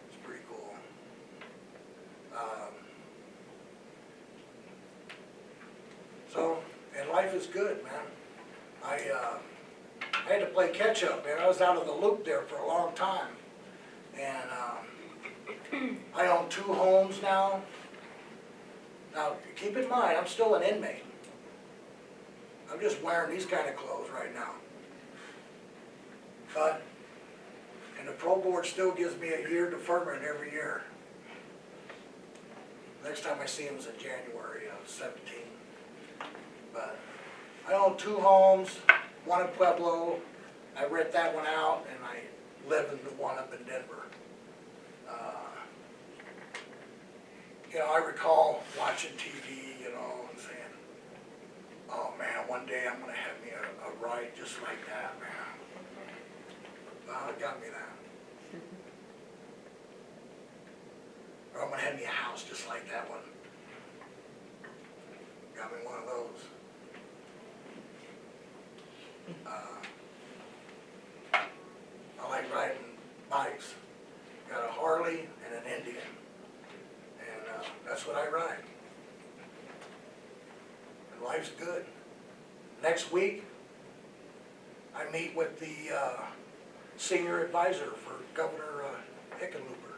It's pretty cool. So, and life is good, man. I had to play catch up, man. I was out of the loop there for a long time. And I own 2 homes now. Now, keep in mind, I'm still an inmate. I'm just wearing these kind of clothes right now. But, and the parole board still gives me a year deferment every year. Next time I see him is in January of 17. But I own 2 homes, one in Pueblo. I rent that one out, and I live in the one up in Denver. You know, I recall watching TV, you know, and saying, oh man, one day I'm going to have me a ride just like that, man. Well, it got me that. Or I'm going to have me a house just like that one. Got me one of those. I like riding bikes. Got a Harley and an Indian. And that's what I ride. And life's good. Next week, I meet with the senior advisor for Governor Hickenlooper.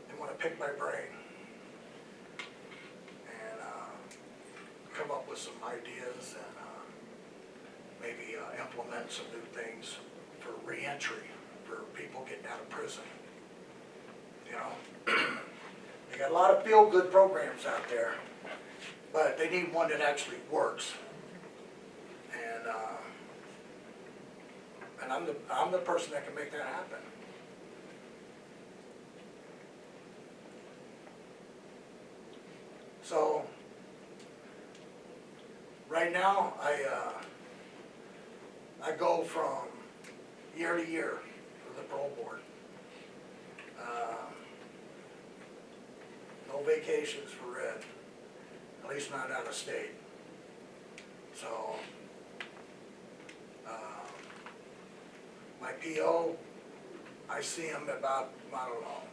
They want to pick my brain and come up with some ideas and maybe implement some new things for reentry for people getting out of prison. You know, they got a lot of feel-good programs out there, but they need one that actually works. And I'm the person that can make that happen. So right now I go from year to year for the parole board. No vacations for Red, at least not out of state. So my PO, I see him about, I don't know,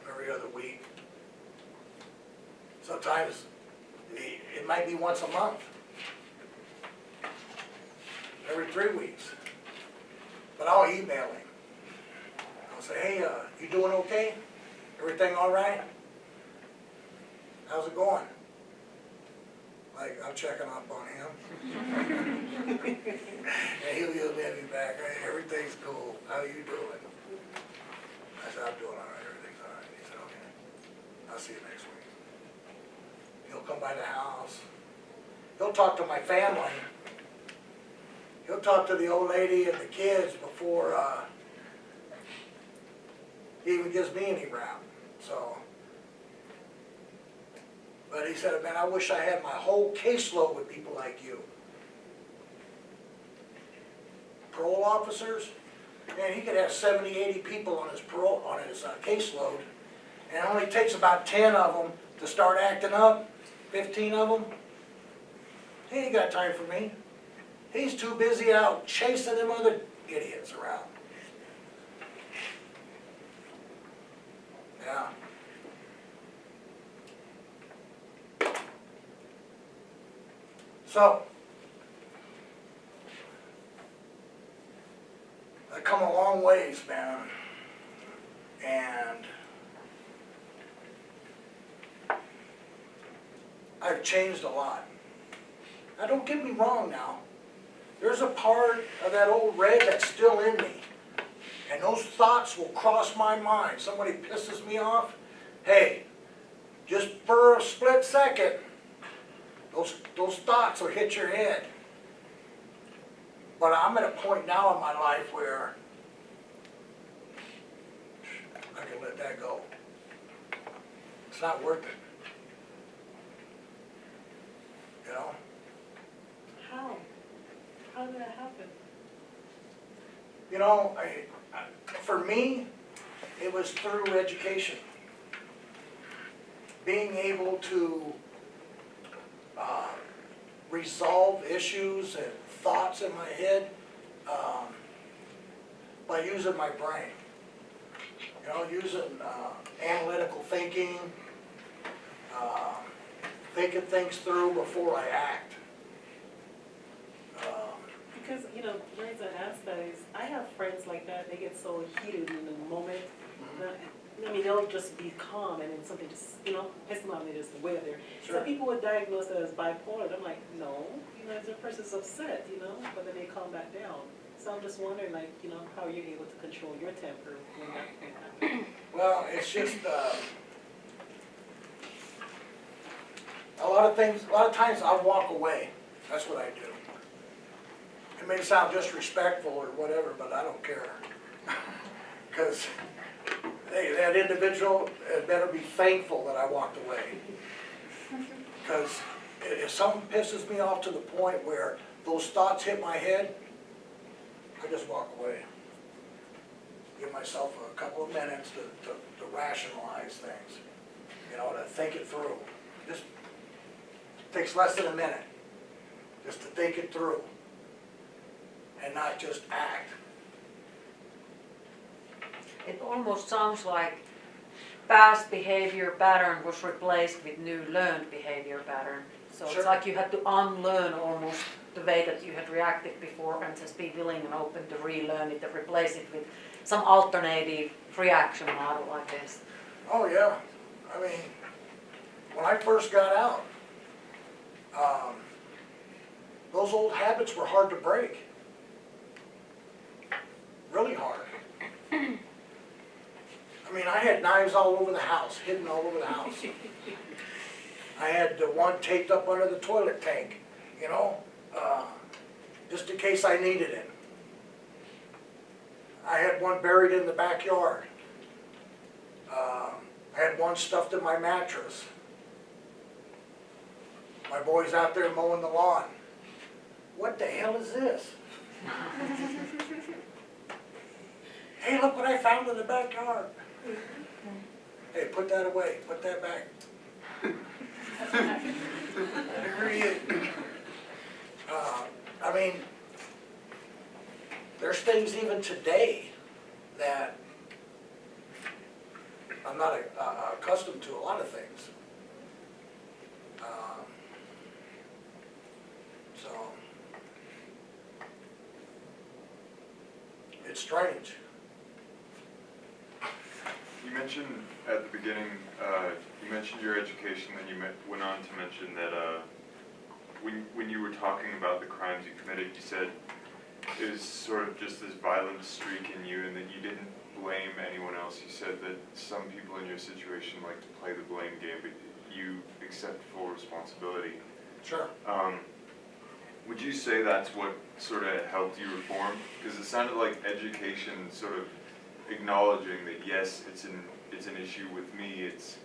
every other week. Sometimes it might be once a month, every 3 weeks. But I'll email him. I'll say, hey, you doing okay? Everything all right? How's it going? Like, I'm checking up on him. And he'll email me back, hey, everything's cool. How you doing? I said, I'm doing all right, everything's all right. He said, okay, I'll see you next week. He'll come by the house. He'll talk to my family. He'll talk to the old lady and the kids before he even gives me any rap. So, but he said, man, I wish I had my whole caseload with people like you. Parole officers, man, he could have 70, 80 people on his parole, on his caseload, and it only takes about 10 of them to start acting up, 15 of them. He ain't got time for me. He's too busy out chasing them other idiots around. Yeah. So, I've come a long ways, man. And I've changed a lot. Now, don't get me wrong now. There's a part of that old Red that's still in me. And those thoughts will cross my mind. Somebody pisses me off. Hey, just for a split second, those thoughts will hit your head. But I'm at a point now in my life where I can let that go. It's not worth it. you know? How? How did that happen? You know, for me, it was through education. Being able to resolve issues and thoughts in my head by using my brain. You know, using analytical thinking, thinking things through before I act. Because, you know, the reason I ask that is, I have friends like that, they get so heated in the moment. I mean, they'll just be calm and then something just, you know, piss them off and they just wear there. Sure. Some people would diagnose it as bipolar, and I'm like, no, you know, if the person's upset, you know, but then they calm back down. So I'm just wondering, like, you know, how you're able to control your temper when that happens. Well, it's just, a lot of times I walk away. That's what I do. It may sound disrespectful or whatever, but I don't care. Because that individual better be thankful that I walked away. Because if something pisses me off to the point where those thoughts hit my head, I just walk away. Give myself a couple of minutes to rationalize things, you know, to think it through. Just takes less than a minute just to think it through and not just act. It almost sounds like past behavior pattern was replaced with new learned behavior pattern. So Sure. it's like you had to unlearn almost the way that you had reacted before and just be willing and open to relearn it, to replace it with some alternative reaction model, I guess. Oh yeah, I mean, when I first got out, those old habits were hard to break. Really hard. I mean, I had knives all over the house, hidden all over the house. I had one taped up under the toilet tank, you know, just in case I needed it. I had one buried in the backyard. I had one stuffed in my mattress. My boy's out there mowing the lawn. What the hell is this? Hey, look what I found in the backyard. Hey, put that away, put that back. I mean, there's things even today that I'm not accustomed to, a lot of things. So, it's strange. You mentioned at the beginning, you mentioned your education, then you went on to mention that when you were talking about the crimes you committed, you said it was sort of just this violent streak in you and that you didn't blame anyone else. You said that some people in your situation like to play the blame game, but you accept full responsibility. Sure. Would you say that's what sort of helped you reform? Because it sounded like education sort of acknowledging that yes, it's an issue with me, it's,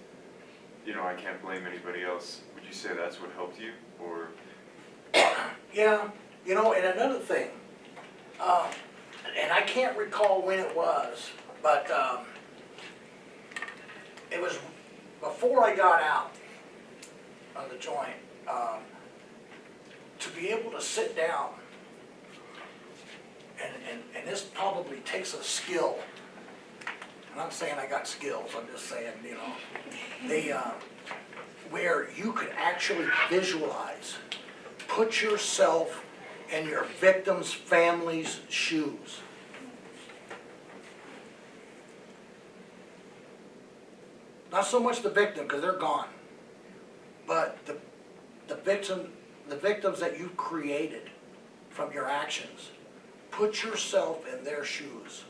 you know, I can't blame anybody else. Would you say that's what helped you, or? Yeah, you know, and another thing, and I can't recall when it was, but it was before I got out of the joint, to be able to sit down, and this probably takes a skill. I'm not saying I got skills, I'm just saying, you know, where you could actually visualize, put yourself in your victim's family's shoes. Not so much the victim, because they're gone, but the victims that you created from your actions. Put yourself in their shoes.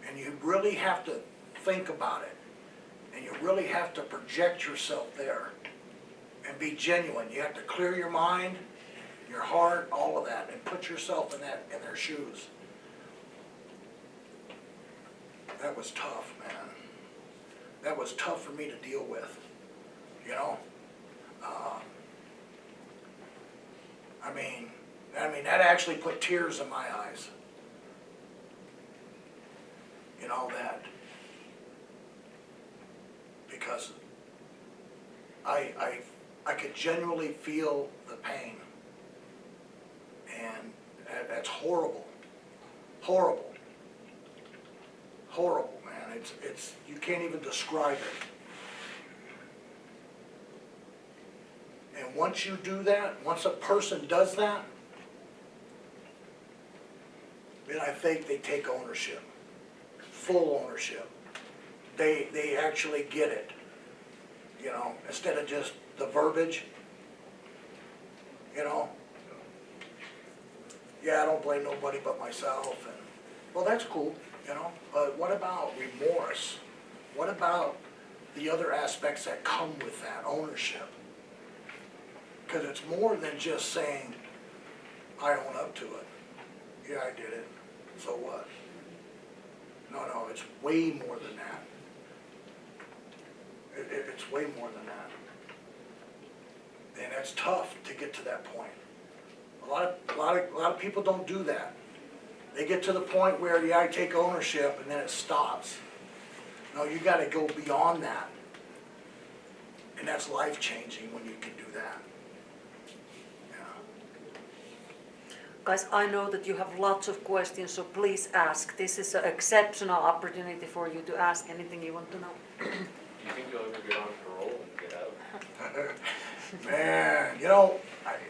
And you really have to think about it. And you really have to project yourself there. And be genuine. You have to clear your mind, your heart, all of that, and put yourself in their shoes. That was tough, man. That was tough for me to deal with. You know? I mean, that actually put tears in my eyes. You know, that, because I could genuinely feel the pain. And that's horrible, horrible, horrible, man. It's, you can't even describe it. And once you do that, once a person does that, then I think they take ownership, full ownership. They actually get it, you know, instead of just the verbiage, you know. Yeah, I don't blame nobody but myself, and, well, that's cool, you know, but what about remorse? What about the other aspects that come with that, ownership? Because it's more than just saying, I own up to it. Yeah, I did it, so what? No, it's way more than that. It's way more than that. And it's tough to get to that point. A lot of people don't do that. They get to the point where, yeah, I take ownership, and then it stops. No, you gotta go beyond that. And that's life-changing when you can do that. Yeah. Guys, I know that you have lots of questions, so please ask. This is an exceptional opportunity for you to ask anything you want to know. Do you think you'll ever get on parole and get out? Man, you know,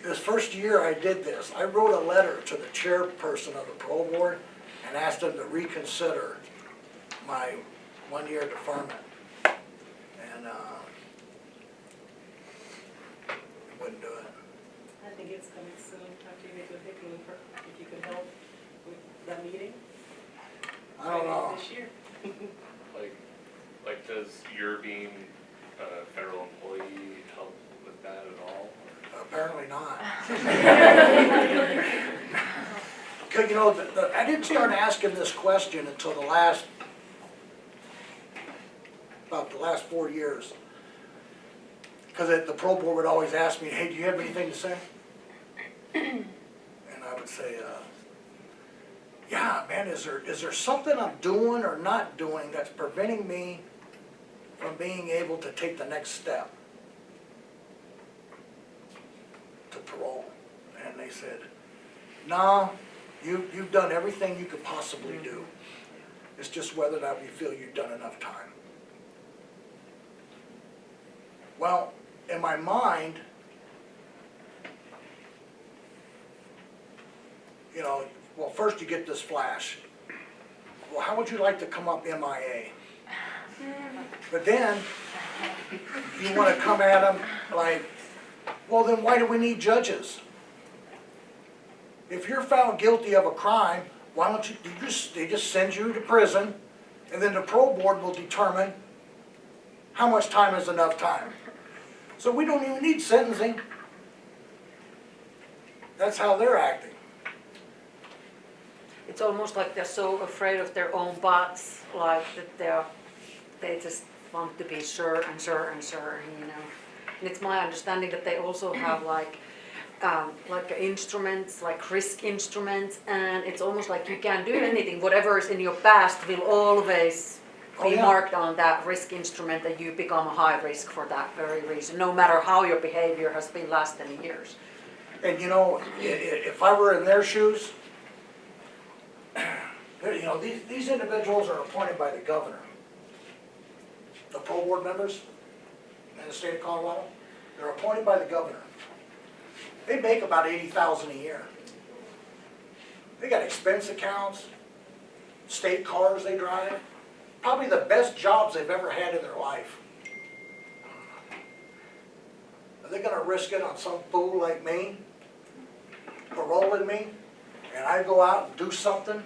this first year I did this, I wrote a letter to the chairperson of the parole board and asked him to reconsider my one-year deferment. And, wouldn't do it. I think it's coming soon, after you make a big move, if you could help with that meeting. I don't know. This year. Like, does your being a federal employee help with that at all? Apparently not. Because, you know, I didn't start asking this question until about the last 4 years. Because the parole board would always ask me, hey, do you have anything to say? And I would say, yeah, man, is there something I'm doing or not doing that's preventing me from being able to take the next step to parole? And they said, no, you've done everything you could possibly do. It's just whether or not we feel you've done enough time. Well, in my mind, you know, well, first you get this flash. Well, how would you like to come up MIA? But then, you want to come at them like, well, then why do we need judges? If you're found guilty of a crime, why don't they just send you to prison, and then the parole board will determine how much time is enough time. So we don't even need sentencing. That's how they're acting. It's almost like they're so afraid of their own butts, like that they just want to be sure and sure and sure, you know. And it's my understanding that they also have like instruments, like risk instruments, and it's almost like you can't do anything. Whatever is in your past will always be marked on that risk instrument, that you become a high risk for that very reason, no matter how your behavior has been last 10 years. And you know, if I were in their shoes, you know, these individuals are appointed by the governor. The parole board members in the state of Colorado, they're appointed by the governor. They make about $80,000 a year. They got expense accounts, state cars they drive, probably the best jobs they've ever had in their life. Are they gonna risk it on some fool like me, paroling me, and I go out and do something?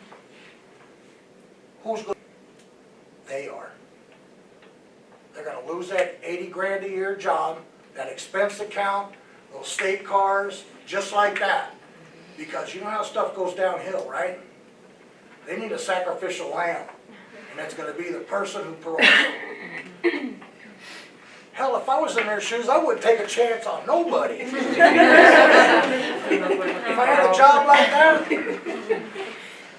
Who's going? They are. They're going to lose that 80 grand a year job, that expense account, those state cars, just like that. Because you know how stuff goes downhill, right? They need a sacrificial lamb, and that's going to be the person who paroles. Hell, if I was in their shoes, I wouldn't take a chance on nobody. If I had a job like that,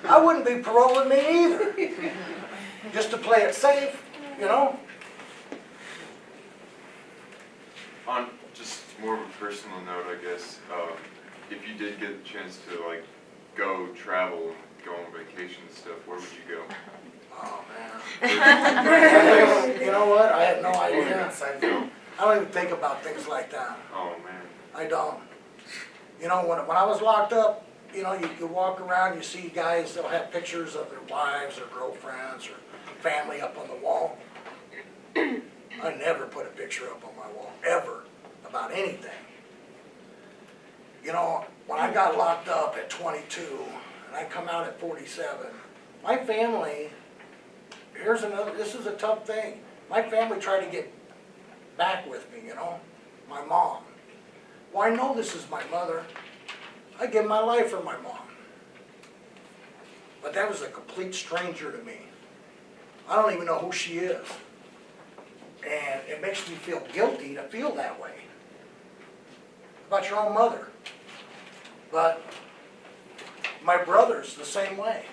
I wouldn't be paroling me either. Just to play it safe, you know? On just more of a personal note, I guess, if you did get the chance to like go travel, go on vacation and stuff, where would you go? Oh, man. You know what? I have no idea. I don't even think about things like that. Oh man. I don't. You know, when I was locked up, you know, you walk around, you see guys that'll have pictures of their wives or girlfriends or family up on the wall. I never put a picture up on my wall, ever, about anything. You know, when I got locked up at 22 and I come out at 47, my family, this is a tough thing. My family tried to get back with me, you know, my mom. Well, I know this is my mother. I give my life for my mom. But that was a complete stranger to me. I don't even know who she is. And it makes me feel guilty to feel that way about your own mother. But my brother's the same way.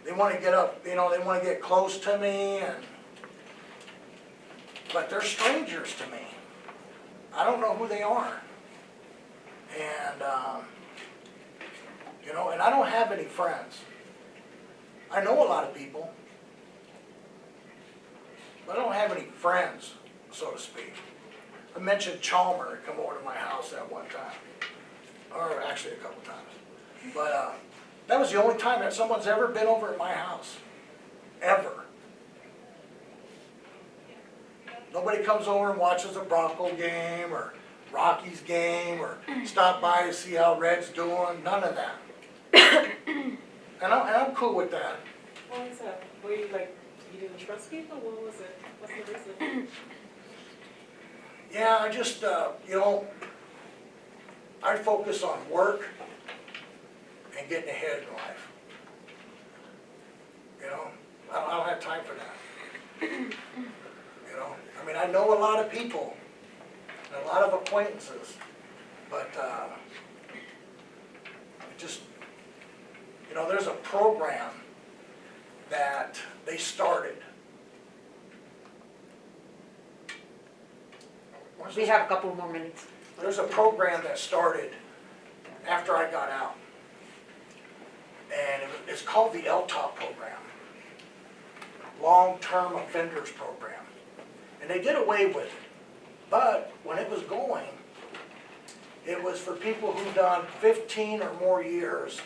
They want to get up, you know, they want to get close to me, but they're strangers to me. I don't know who they are. And, you know, and I don't have any friends. I know a lot of people, but I don't have any friends, so to speak. I mentioned Chalmer come over to my house that one time, or actually a couple times. But that was the only time that someone's ever been over at my house, ever. Nobody comes over and watches a Bronco game or Rockies game or stop by to see how Red's doing, none of that. And I'm cool with that. What was that? Were you like, you didn't trust people? What was it? What's the reason? Yeah, I just, you know, I focus on work and getting ahead in life. You know, I don't have time for that. You know, I mean, I know a lot of people and a lot of acquaintances, but it just, you know, there's a program that they started. We have a couple more minutes. There's a program that started after I got out, and it's called the LTOP program, Long-Term Offenders Program, and they did away with it. But when it was going, it was for people who've done 15 or more years,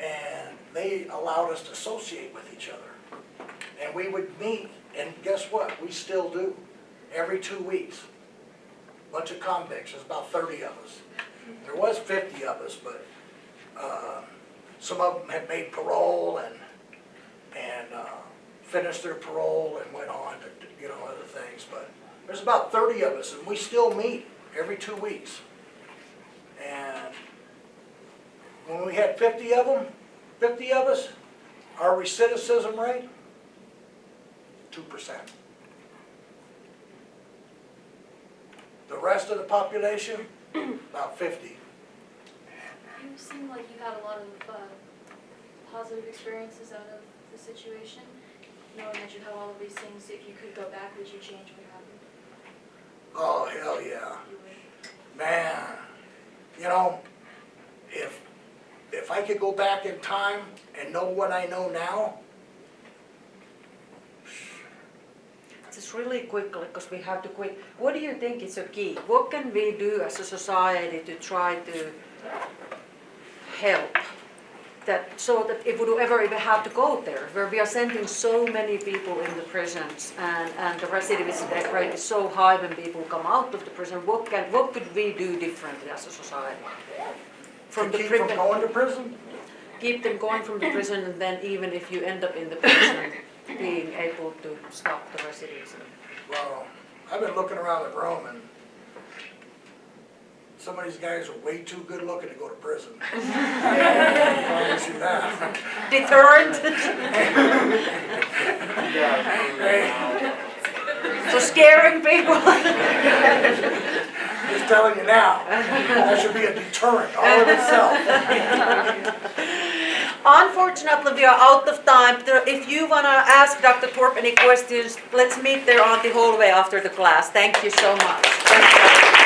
and they allowed us to associate with each other. And we would meet, and guess what? We still do, every 2 weeks. Bunch of convicts, there's about 30 of us. There was 50 of us, but some of them had made parole and finished their parole and went on to, you know, other things. But there's about 30 of us, and we still meet every 2 weeks. And when we had 50 of us, our recidivism rate, 2%. The rest of the population, about 50. You seem like you've had a lot of positive experiences out of the situation, knowing that you have all of these things. If you could go back, would you change what happened? Oh, hell yeah. You would. Man, you know, if I could go back in time and know what I know now, Just really quickly, because we have to quit. What do you think is a key? What can we do as a society to try to help that, so that if we do ever even have to go there, where we are sending so many people in the prisons and the recidivism rate is so high when people come out of the prison, what could we do differently as a society? to keep from going to prison? Keep them going from the prison, and then even if you end up in the prison, being able to stop the recidivism. Well, I've been looking around the room, and some of these guys are way too good looking to go to prison. I promise you that. Deterrent. Hey, For scaring people. Just telling you now, that should be a deterrent all of itself. Unfortunately, we are out of time. If you want to ask Dr. Thorpe any questions, let's meet there on the hallway after the class. Thank you so much.